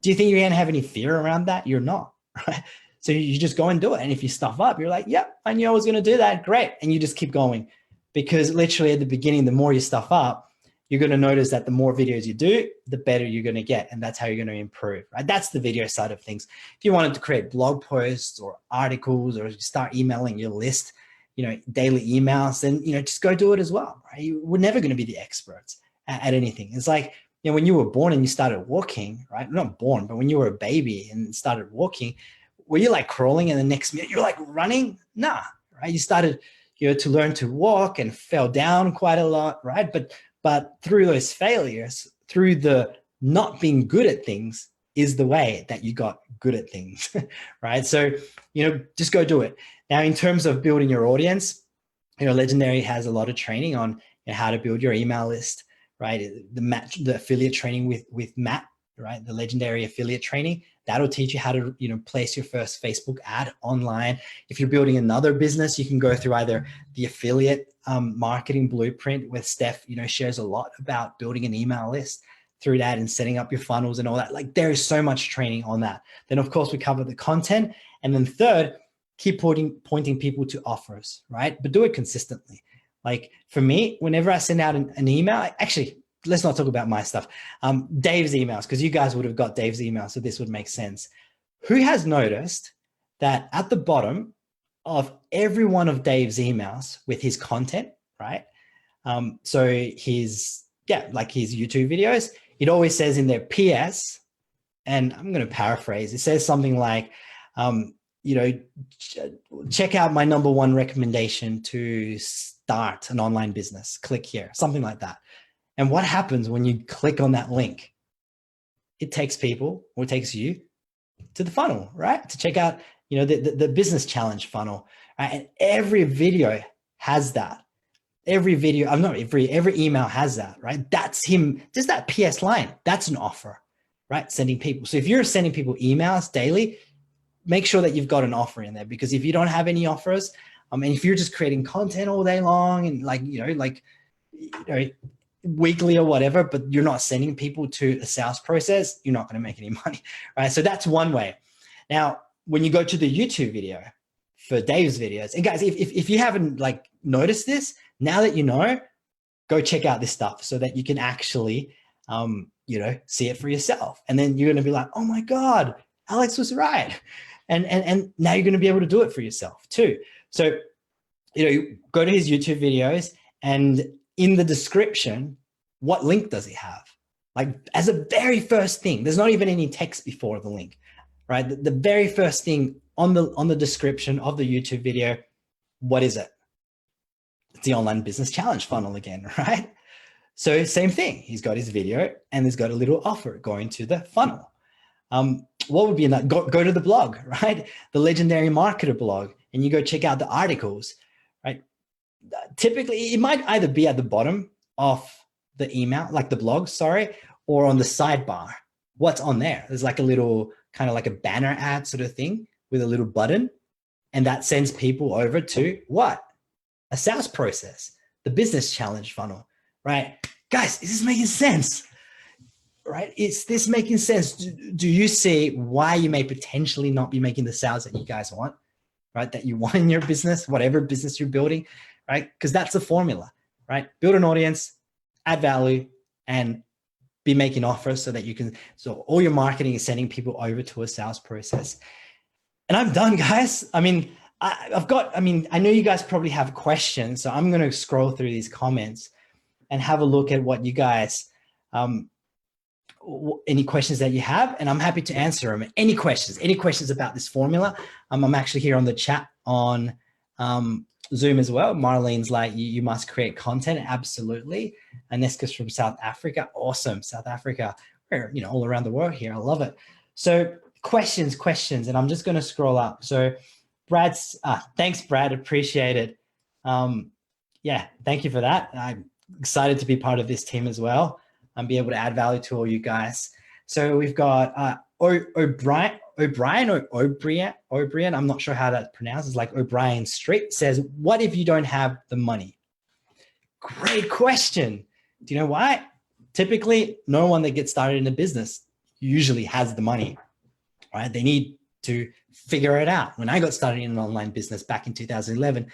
Do you think you're going to have any fear around that? You're not, right? So you just go and do it. And if you stuff up, you're like, yep, I knew I was going to do that. Great. And you just keep going, because literally at the beginning, the more you stuff up, you're going to notice that the more videos you do, the better you're going to get. And that's how you're going to improve, right? That's the video side of things. If you wanted to create blog posts or articles or start emailing your list, daily emails, then, just go do it as well, right? We're never going to be the experts at anything. It's like, when you were born and you started walking, right? Not born, but when you were a baby and started walking, were you like crawling and the next minute you're like running? Nah, right? You started, to learn to walk and fell down quite a lot, right? But through those failures, through the not being good at things is the way that you got good at things, right? So, just go do it. Now, in terms of building your audience, Legendary has a lot of training on how to build your email list, right? The affiliate training with Matt, right? The Legendary affiliate training, that'll teach you how to, place your first Facebook ad online. If you're building another business, you can go through either the affiliate marketing blueprint where Steph, shares a lot about building an email list through that and setting up your funnels and all that. Like there is so much training on that. Then of course we cover the content. And then third, keep pointing people to offers, right? But do it consistently. Like for me, whenever I send out an email, actually, let's not talk about my stuff. Dave's emails, because you guys would have got Dave's email, so this would make sense. Who has noticed that at the bottom of every one of Dave's emails with his content, right? So his YouTube videos, it always says in their PS, and I'm going to paraphrase, it says something like, check out my #1 recommendation to start an online business. Click here, something like that. And what happens when you click on that link? It takes people, or it takes you to the funnel, right? To check out, the business challenge funnel, right? And every video has that. Every email has that, right? That's him, just that PS line, that's an offer, right? Sending people. So if you're sending people emails daily, make sure that you've got an offer in there, because if you don't have any offers, and if you're just creating content all day long and weekly or whatever, but you're not sending people to a sales process, you're not going to make any money, right? So that's one way. Now, when you go to the YouTube video for Dave's videos, and guys, if you haven't noticed this, now that you know, go check out this stuff so that you can actually, see it for yourself. And then you're going to be like, oh my God, Alex was right. And now you're going to be able to do it for yourself too. So, go to his YouTube videos, and in the description, what link does he have? Like, as a very first thing, there's not even any text before the link, right? The very first thing on the description of the YouTube video, what is it? It's the online business challenge funnel again, right? So same thing. He's got his video and he's got a little offer going to the funnel. What would be enough? Go to the blog, right? The Legendary Marketer blog, and you go check out the articles, right? Typically, it might either be at the bottom of the email, like the blog, sorry, or on the sidebar. What's on there? There's like a little kind of like a banner ad sort of thing with a little button, and that sends people over to what? A sales process, the business challenge funnel, right? Guys, is this making sense? Right? Is this making sense? Do you see why you may potentially not be making the sales that you guys want, right? That you want in your business, whatever business you're building, right? Because that's the formula, right? Build an audience, add value, and be making offers so that you can, so all your marketing is sending people over to a sales process. And I'm done, guys. I mean, I know you guys probably have questions, so I'm going to scroll through these comments and have a look at what you guys, any questions that you have, and I'm happy to answer them. Any questions about this formula? I'm actually here on the chat on Zoom as well. Marlene's like, you must create content. Absolutely. Aneska's from South Africa. Awesome. South Africa. We're, all around the world here. I love it. So questions, and I'm just going to scroll up. So Brad's, thanks, Brad. Appreciate it. Yeah, thank you for that. I'm excited to be part of this team as well and be able to add value to all you guys. So we've got O'Brien, I'm not sure how that's pronounced. It's like O'Brien Street says, what if you don't have the money? Great question. Do you know why? Typically, no one that gets started in a business usually has the money, right? They need to figure it out. When I got started in an online business back in 2011,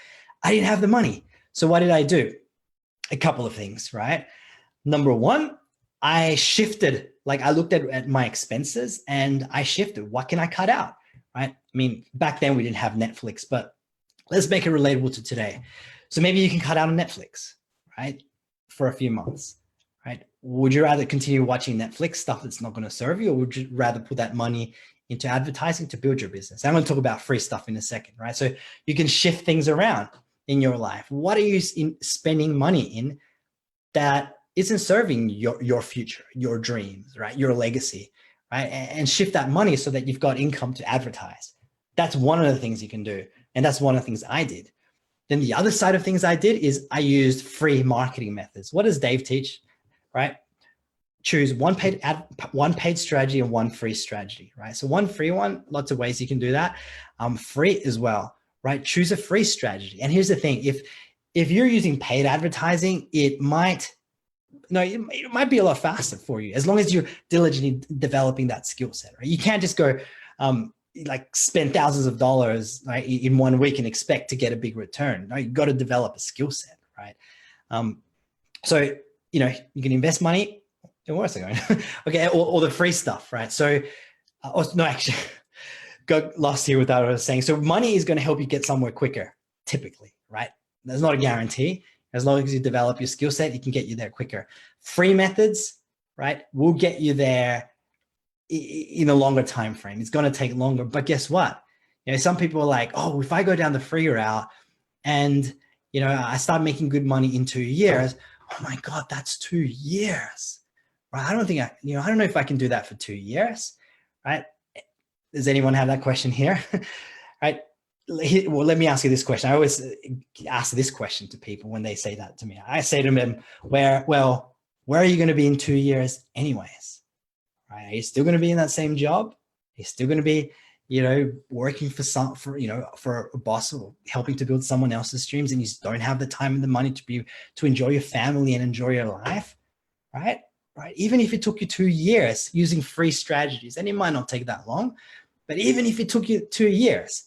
I didn't have the money. So what did I do? A couple of things, right? Number one, I shifted, like I looked at my expenses and I shifted. What can I cut out, right? I mean, back then we didn't have Netflix, but let's make it relatable to today. So maybe you can cut out on Netflix, right? For a few months, right? Would you rather continue watching Netflix stuff that's not going to serve you, or would you rather put that money into advertising to build your business? I'm going to talk about free stuff in a second, right? So you can shift things around in your life. What are you spending money in that isn't serving your future, your dreams, right? Your legacy, right? And shift that money so that you've got income to advertise. That's one of the things you can do. And that's one of the things I did. Then the other side of things I did is I used free marketing methods. What does Dave teach, right? Choose one paid strategy and one free strategy, right? So one free one, lots of ways you can do that. Free as well, right? Choose a free strategy. And here's the thing, if you're using paid advertising, it might be a lot faster for you as long as you're diligently developing that skill set, right? You can't just go like spend thousands of dollars, right, in 1 week and expect to get a big return. No, you've got to develop a skill set, right? So, you can invest money. Where was I going? Okay, or the free stuff, right? So, no, actually, got lost here with what I was saying. So money is going to help you get somewhere quicker, typically, right? There's not a guarantee. As long as you develop your skill set, it can get you there quicker. Free methods, right, will get you there in a longer time frame. It's going to take longer, but guess what? Some people are like, oh, if I go down the free route and, I start making good money in 2 years, oh my God, that's 2 years, right? I don't know if I can do that for 2 years, right? Does anyone have that question here? Right? Well, let me ask you this question. I always ask this question to people when they say that to me. I say to them, where are you going to be in 2 years anyways? Right? Are you still going to be in that same job? Are you still going to be, working for a boss or helping to build someone else's dreams, and you just don't have the time and the money to enjoy your family and enjoy your life, right? Right? Even if it took you 2 years using free strategies, and it might not take that long, but even if it took you 2 years,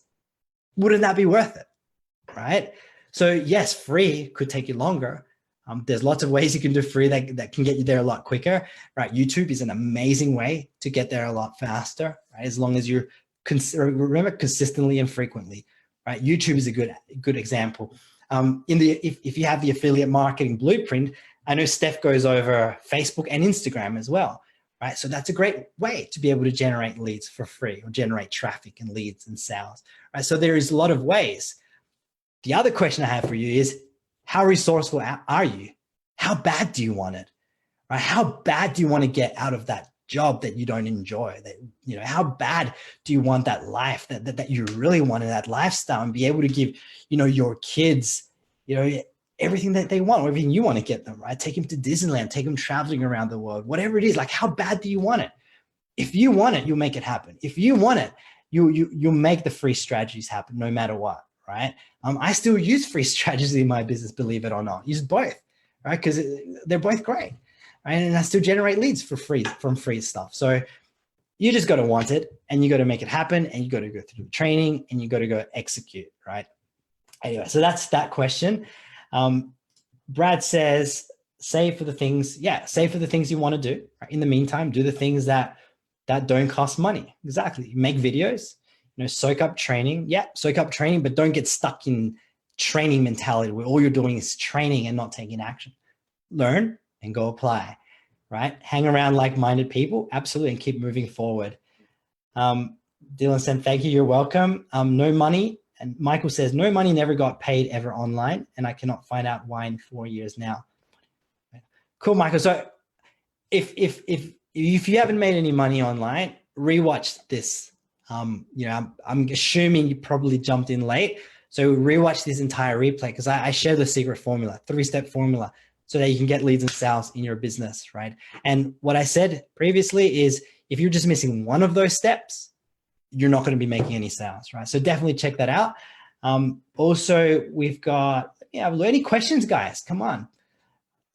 wouldn't that be worth it, right? So yes, free could take you longer, There's lots of ways you can do free that can get you there a lot quicker, right? YouTube is an amazing way to get there a lot faster, right? As long as you remember consistently and frequently, right? YouTube is a good example. If you have the affiliate marketing blueprint, I know Steph goes over Facebook and Instagram as well, right? So that's a great way to be able to generate leads for free or generate traffic and leads and sales, right? So there is a lot of ways. The other question I have for you is, how resourceful are you? How bad do you want it, right? How bad do you want to get out of that job that you don't enjoy? That, you know, how bad do you want that life that you really want in that lifestyle, and be able to give, you know, your kids, you know, everything that they want, or everything you want to get them, right? Take them to Disneyland, take them traveling around the world, whatever it is. Like, how bad do you want it? If you want it, you'll make it happen. If you want it, you'll make the free strategies happen no matter what, right? I still use free strategies in my business, believe it or not. Use both, right? Because they're both great, right? And I still generate leads for free from free stuff. So you just got to want it, and you got to make it happen, and you got to go through the training, and you got to go execute, right? Anyway, so that's that question. Brad says, save for the things, save for the things you want to do. Right? In the meantime, do the things that don't cost money. Exactly. Make videos, you know, soak up training. Yeah, soak up training, but don't get stuck in training mentality where all you're doing is training and not taking action. Learn and go apply, right? Hang around like-minded people, absolutely, and keep moving forward. Dylan said, thank you, you're welcome. No money. And Michael says, no money, never got paid ever online, and I cannot find out why in 4 years now. Cool, Michael. So if you haven't made any money online, rewatch this. You know, I'm assuming you probably jumped in late. So rewatch this entire replay, because I share the secret formula, 3-step formula, so that you can get leads and sales in your business, right? And what I said previously is, if you're just missing one of those steps, you're not going to be making any sales, right? So definitely check that out. Also, we've got, any questions, guys? Come on.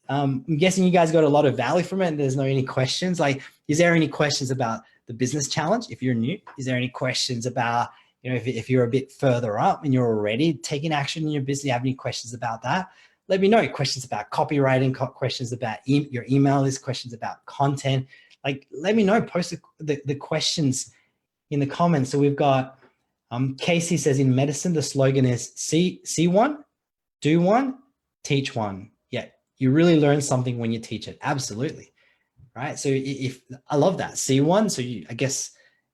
I'm guessing you guys got a lot of value from it, and there's no any questions. Like, is there any questions about the business challenge if you're new? Is there any questions about, you know, if you're a bit further up and you're already taking action in your business, you have any questions about that? Let me know. Questions about copywriting, questions about your email list, questions about content. Like, let me know. Post the questions in the comments. So we've got Casey says, in medicine, the slogan is see one, do one, teach one. Yeah, you really learn something when you teach it. Absolutely. Right. So if I love that, see one. So I guess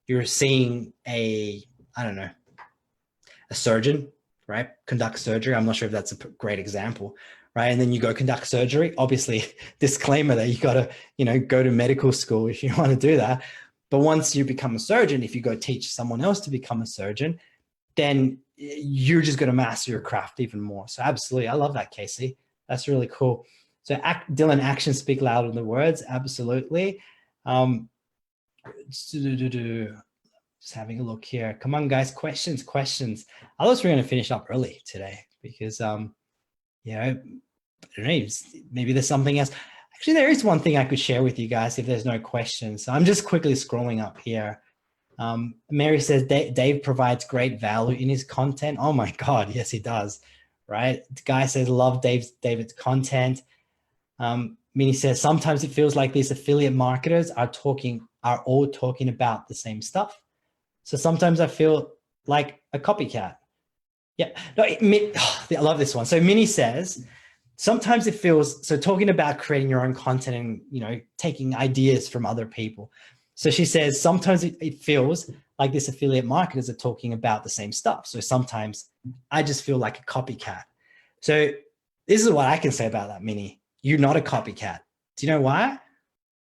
you're seeing a surgeon, right? Conduct surgery. I'm not sure if that's a great example, right? And then you go conduct surgery. Obviously, disclaimer that you got to, you know, go to medical school if you want to do that. But once you become a surgeon, if you go teach someone else to become a surgeon, then you're just going to master your craft even more. So absolutely. I love that, Casey. That's really cool. So Dylan, actions speak louder than the words. Absolutely. Just having a look here. Come on, guys. Questions. Otherwise, we're going to finish up early today because, I don't know, maybe there's something else. Actually, there is one thing I could share with you guys if there's no questions. So I'm just quickly scrolling up here. Mary says, Dave provides great value in his content. Oh my God. Yes, he does. Right. The guy says, love David's content. Minnie says, sometimes it feels like these affiliate marketers are all talking about the same stuff. So sometimes I feel like a copycat. Yeah. No, I love this one. So Minnie says, sometimes it feels, so talking about creating your own content and, you know, taking ideas from other people. So she says, sometimes it feels like this affiliate marketers are talking about the same stuff. So sometimes I just feel like a copycat. So this is what I can say about that, Minnie. You're not a copycat. Do you know why?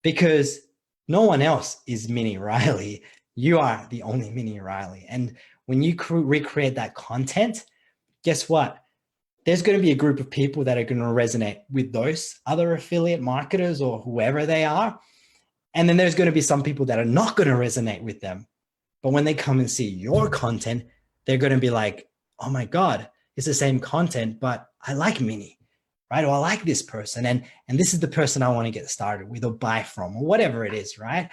Because no one else is Minnie Riley. You are the only Minnie Riley. And when you recreate that content, guess what? There's going to be a group of people that are going to resonate with those other affiliate marketers or whoever they are. And then there's going to be some people that are not going to resonate with them. But when they come and see your content, they're going to be like, oh my God, it's the same content, but I like Minnie, right? Or I like this person. And this is the person I want to get started with or buy from or whatever it is, right?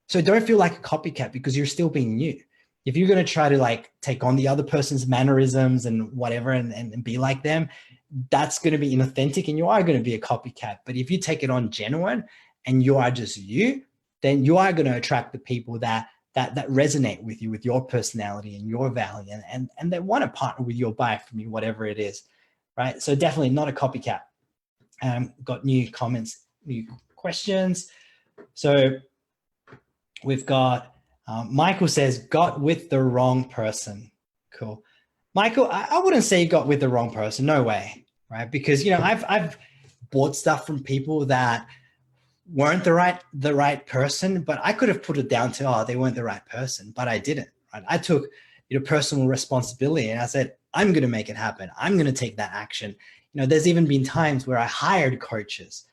So don't feel like a copycat because you're still being new. If you're going to try to like take on the other person's mannerisms and whatever and be like them, that's going to be inauthentic and you are going to be a copycat. But if you take it on genuine and you are just you, then you are going to attract the people that resonate with you, with your personality and your value, and they want to partner with you or buy from you, whatever it is, right? So definitely not a copycat. Got new comments, new questions. So we've got Michael says, got with the wrong person. Cool. Michael, I wouldn't say you got with the wrong person. No way, right? Because, you know, I've bought stuff from people that weren't the right person, but I could have put it down to, oh, they weren't the right person, but I didn't, right? I took, you know, personal responsibility and I said, I'm going to make it happen. I'm going to take that action. You know, there's even been times where I hired coaches,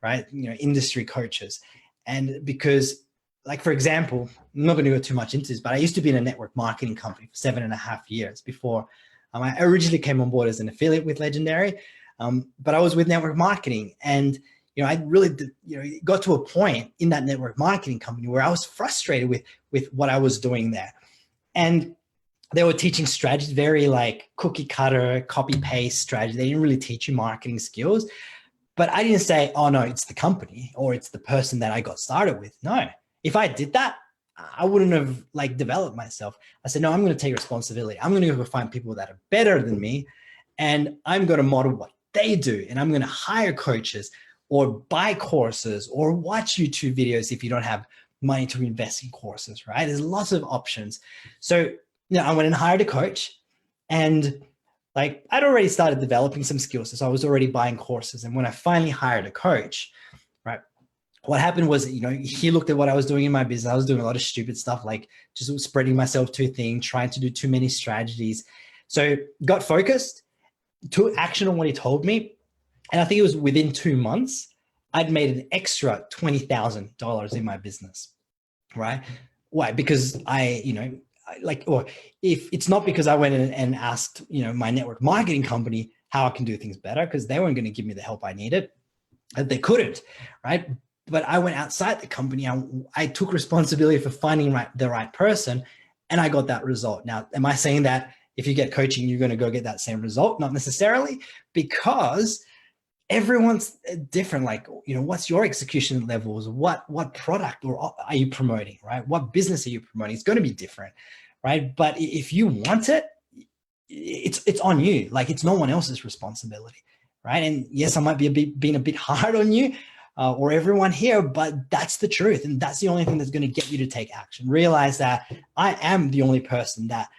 right? You know, industry coaches. And because, like, for example, I'm not going to go too much into this, but I used to be in a network marketing company for 7.5 years before I originally came on board as an affiliate with Legendary. But I was with network marketing, and you know, I really did, you know, it got to a point in that network marketing company where I was frustrated with what I was doing there. And they were teaching strategies, very like cookie cutter, copy paste strategy. They didn't really teach you marketing skills. But I didn't say, oh no, it's the company or it's the person that I got started with. No, if I did that, I wouldn't have like developed myself. I said, no, I'm going to take responsibility. I'm going to go find people that are better than me, and I'm going to model what they do. And I'm going to hire coaches or buy courses or watch YouTube videos if you don't have money to invest in courses, right? There's lots of options. So, you know, I went and hired a coach, and like I'd already started developing some skills. So I was already buying courses. And when I finally hired a coach, right, what happened was, you know, he looked at what I was doing in my business. I was doing a lot of stupid stuff, like just spreading myself too thin, trying to do too many strategies. So got focused, took action on what he told me. And I think it was within 2 months, I'd made an extra $20,000 in my business, right? Why? Because I, you know, like, or if it's not because I went in and asked, you know, my network marketing company how I can do things better, because they weren't going to give me the help I needed. They couldn't, right? But I went outside the company. I took responsibility for finding the right person, and I got that result. Now, am I saying that if you get coaching, you're going to go get that same result? Not necessarily, because everyone's different. Like, you know, what's your execution levels? What product or are you promoting, right? What business are you promoting? It's going to be different, right? But if you want it, it's on you. Like, it's no one else's responsibility, right? And yes, I might be being a bit hard on you or everyone here, but that's the truth. And that's the only thing that's going to get you to take action. Realize that I am the only person that,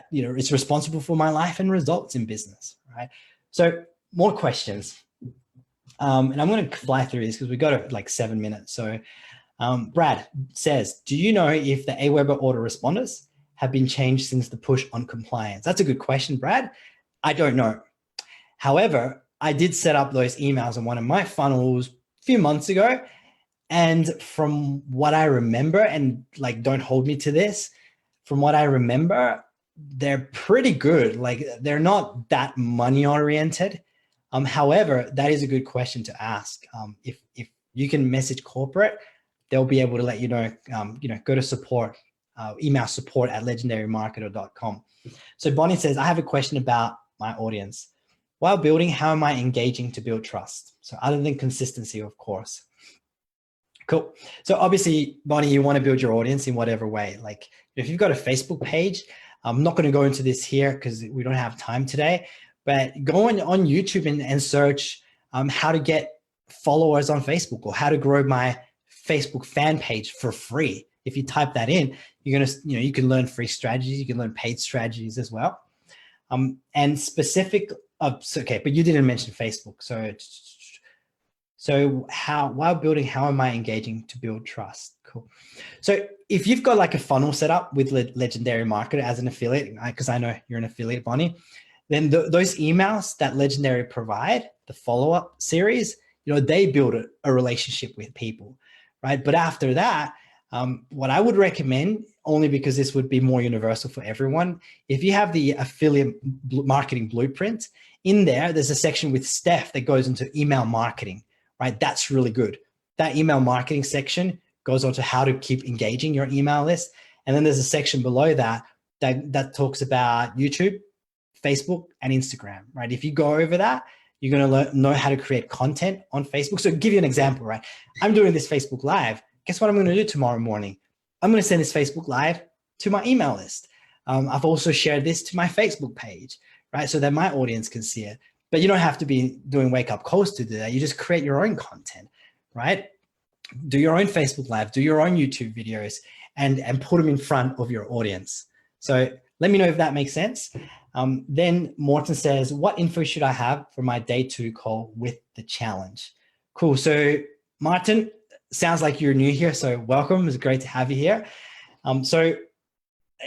you know, is responsible for my life and results in business, right? So more questions. And I'm going to fly through this because we've got like 7 minutes. So Brad says, do you know if the Aweber autoresponders have been changed since the push on compliance? That's a good question, Brad. I don't know. However, I did set up those emails in one of my funnels a few months ago. And from what I remember, and like, don't hold me to this, from what I remember, they're pretty good. Like, they're not that money oriented. However, that is a good question to ask. If you can message corporate, they'll be able to let you know. You know, go to support, email support@legendarymarketer.com. So Bonnie says, I have a question about my audience. While building, how am I engaging to build trust? So other than consistency, of course. Cool. So obviously, Bonnie, you want to build your audience in whatever way. Like, if you've got a Facebook page, I'm not going to go into this here because we don't have time today. But go on YouTube and search how to get followers on Facebook, or how to grow my Facebook fan page for free. If you type that in, you're going to, you know, you can learn free strategies. You can learn paid strategies as well. And specific, okay, but you didn't mention Facebook. So while building, how am I engaging to build trust? Cool. So if you've got like a funnel set up with Legendary Marketer as an affiliate, because I know you're an affiliate, Bonnie, then those emails that Legendary provide, the follow-up series, you know, they build a relationship with people, right? But after that, what I would recommend, only because this would be more universal for everyone, if you have the affiliate marketing blueprint, in there's a section with Steph that goes into email marketing, right? That's really good. That email marketing section goes on to how to keep engaging your email list. And then there's a section below that talks about YouTube, Facebook and Instagram, right? If you go over that, you're going to know how to create content on Facebook. So give you an example, right? I'm doing this Facebook Live. Guess what I'm going to do tomorrow morning? I'm going to send this Facebook Live to my email list. I've also shared this to my Facebook page, right? So that my audience can see it. But you don't have to be doing wake up calls to do that. You just create your own content, right? Do your own Facebook Live, do your own YouTube videos, and put them in front of your audience. So let me know if that makes sense. Then Morton says, what info should I have for my day 2 call with the challenge? Cool. So Martin, sounds like you're new here. So welcome. It's great to have you here. So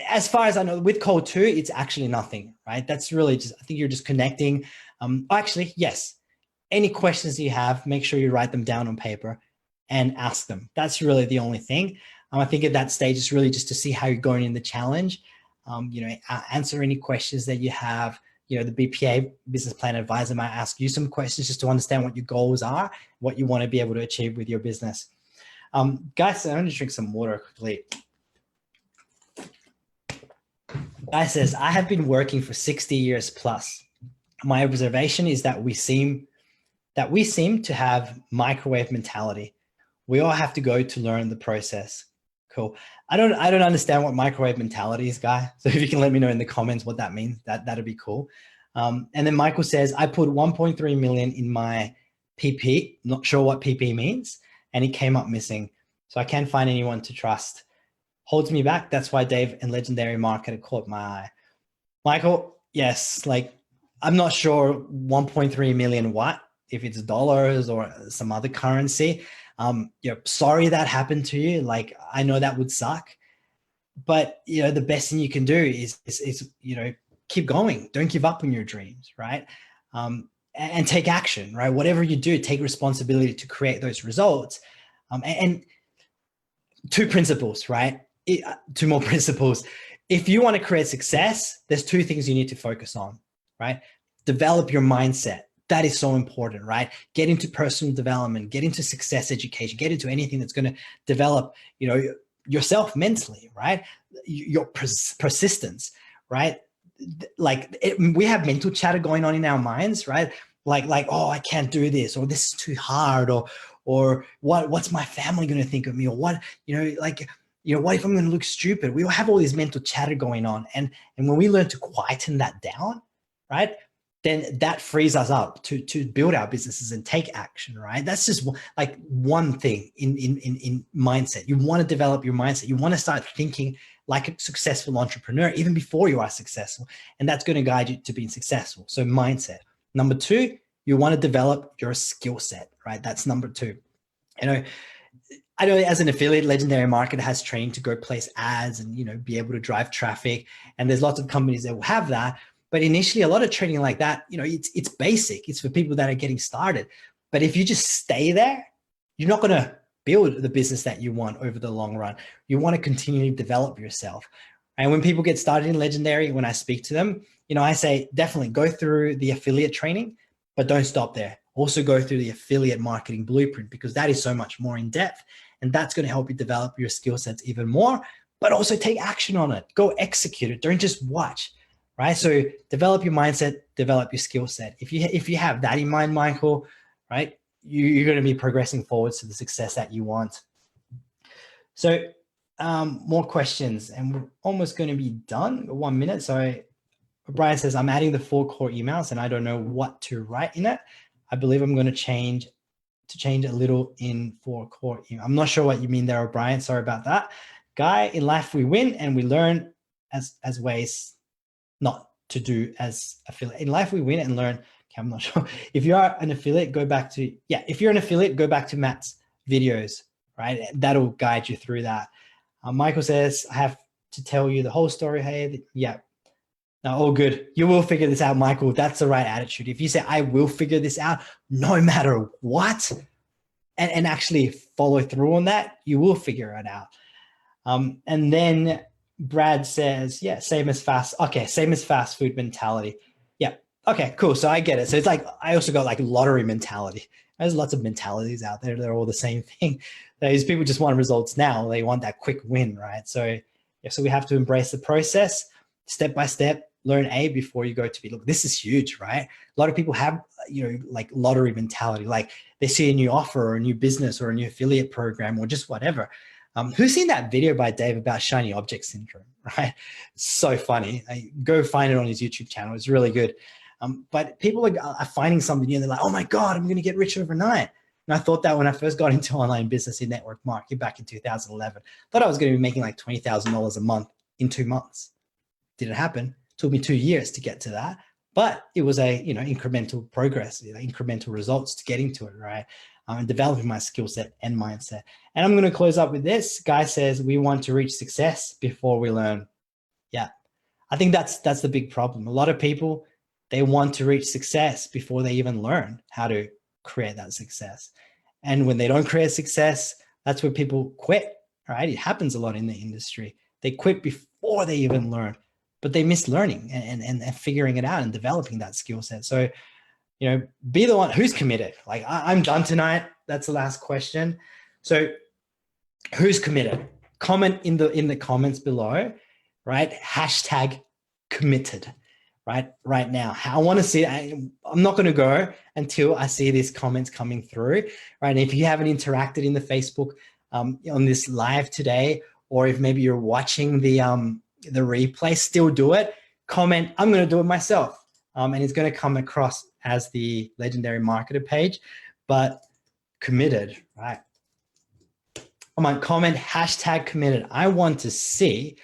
as far as I know, with call 2, it's actually nothing, right? That's really just, I think you're just connecting. Actually, yes. Any questions you have, make sure you write them down on paper and ask them. That's really the only thing. I think at that stage, it's really just to see how you're going in the challenge. Answer any questions that you have. The BPA, Business Plan Advisor, might ask you some questions just to understand what your goals are, what you want to be able to achieve with your business. Guys, I'm going to drink some water quickly. Guy says, I have been working for 60 years plus. My observation is that we seem to have microwave mentality. We all have to go to learn the process. Cool. I don't understand what microwave mentality is, Guy. So if you can let me know in the comments what that means, that'd be cool. And then Michael says, I put 1.3 million in my PP, not sure what PP means, and it came up missing. So I can't find anyone to trust. Holds me back. That's why Dave and Legendary Marketer caught my eye. Michael, yes, I'm not sure 1.3 million what, if it's dollars or some other currency. Sorry that happened to you. I know that would suck, but the best thing you can do is keep going. Don't give up on your dreams, right? And take action, right? Whatever you do, take responsibility to create those results. And 2 principles, right? 2 more principles. If you want to create success, there's 2 things you need to focus on, right? Develop your mindset. That is so important, right? Get into personal development, get into success education, get into anything that's going to develop, yourself mentally, right? Your persistence, right? We have mental chatter going on in our minds, right? Oh, I can't do this, or this is too hard, or what's my family going to think of me, or what if I'm going to look stupid? We all have all this mental chatter going on, and when we learn to quieten that down, right, then that frees us up to build our businesses and take action, right? That's just one thing in mindset. You want to develop your mindset. You want to start thinking like a successful entrepreneur even before you are successful, and that's going to guide you to being successful. So mindset. Number 2, you want to develop your skill set, right? That's number 2. I know as an affiliate, Legendary Marketer has training to go place ads and, be able to drive traffic. And there's lots of companies that will have that. But initially, a lot of training like that, it's basic. It's for people that are getting started. But if you just stay there, you're not going to build the business that you want over the long run. You want to continue to develop yourself. And when people get started in Legendary, when I speak to them, I say, definitely go through the affiliate training, but don't stop there. Also go through the affiliate marketing blueprint, because that is so much more in depth. And that's going to help you develop your skill sets even more, but also take action on it. Go execute it. Don't just watch, right? So develop your mindset, develop your skill set. If you have that in mind, Michael, right, you're going to be progressing forwards to the success that you want. So more questions, and we're almost going to be done. 1 minute. So Brian says, I'm adding the 4 core emails and I don't know what to write in it. I believe I'm going to change a little in 4 core email. I'm not sure what you mean there, O'Brien. Sorry about that. Guy, in life we win and we learn as ways not to do as affiliate. In life we win and learn. Okay, I'm not sure. If you are an affiliate, if you're an affiliate, go back to Matt's videos, right? That'll guide you through that. Michael says, I have to tell you the whole story. Hey, yeah. No, all good. You will figure this out, Michael. That's the right attitude. If you say, I will figure this out, no matter what, and actually follow through on that, you will figure it out. And then Brad says, yeah, same as fast. Okay, same as fast food mentality. Yeah. Okay, cool. So I get it. So it's I also got lottery mentality. There's lots of mentalities out there. They're all the same thing. These people just want results now. They want that quick win, right? So we have to embrace the process step by step. learn A before you go to B. Look, this is huge, right? A lot of people have, like lottery mentality, like they see a new offer or a new business or a new affiliate program or just whatever. Who's seen that video by Dave about shiny object syndrome, right? It's so funny. Go find it on his YouTube channel. It's really good. But people are finding something new and they're like, oh my God, I'm going to get rich overnight. And I thought that when I first got into online business in network marketing back in 2011, thought I was going to be making like $20,000 a month in 2 months. Didn't happen. It took me 2 years to get to that, but it was a, incremental progress, incremental results to getting to it, right? And developing my skill set and mindset. And I'm going to close up with this. Guy says, we want to reach success before we learn. Yeah, I think that's the big problem. A lot of people, they want to reach success before they even learn how to create that success. And when they don't create success, that's where people quit, right? It happens a lot in the industry. They quit before they even learn, but they miss learning and figuring it out and developing that skill set. So, be the one who's committed. Like, I'm done tonight. That's the last question. So who's committed? Comment in the comments below, right? Hashtag committed, right now. I want to see, I'm not going to go until I see these comments coming through, right? And if you haven't interacted in the Facebook on this live today, or if maybe you're watching the replay, still do it. Comment, I'm going to do it myself. And it's going to come across as the Legendary Marketer page, but committed, right? Come on, comment hashtag committed. I want to see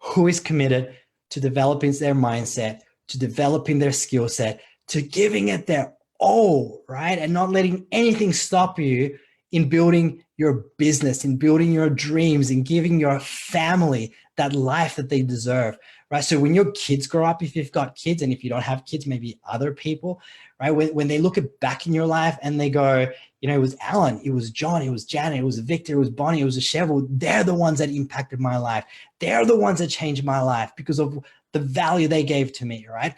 who is committed to developing their mindset, to developing their skill set, to giving it their all, right? And not letting anything stop you in building your business, in building your dreams, in giving your family that life that they deserve, right? So when your kids grow up, if you've got kids, and if you don't have kids, maybe other people, right? When they look back in your life and they go, it was Alan, it was John, it was Janet, it was Victor, it was Bonnie, it was Cheryl. They're the ones that impacted my life. They're the ones that changed my life because of the value they gave to me, right?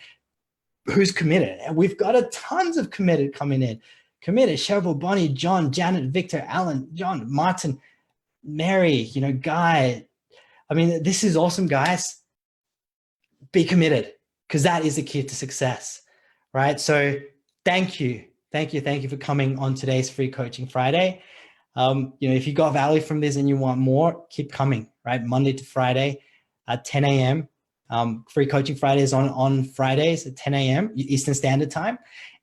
Who's committed? And we've got a tons of committed coming in. Committed, Cheryl, Bonnie, John, Janet, Victor, Alan, John, Martin, Mary, Guy. I mean, this is awesome, guys. Be committed, because that is the key to success, right? So thank you for coming on today's Free Coaching Friday. If you got value from this and you want more, keep coming, right? Monday to Friday at 10 a.m. Free Coaching Friday is on Fridays at 10 a.m. Eastern Standard Time.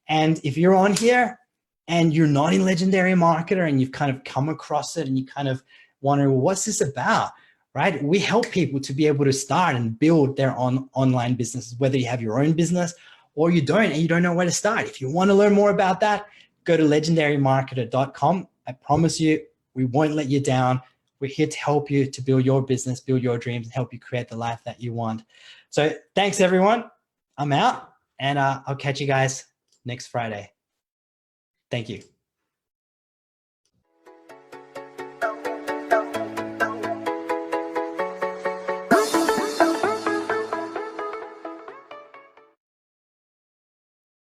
And if you're on here and you're not in Legendary Marketer and you've kind of come across it and you kind of wonder, well, what's this about? Right? We help people to be able to start and build their online businesses, whether you have your own business or you don't, and you don't know where to start. If you want to learn more about that, go to legendarymarketer.com. I promise you, we won't let you down. We're here to help you to build your business, build your dreams, and help you create the life that you want. So thanks, everyone. I'm out, and I'll catch you guys next Friday. Thank you.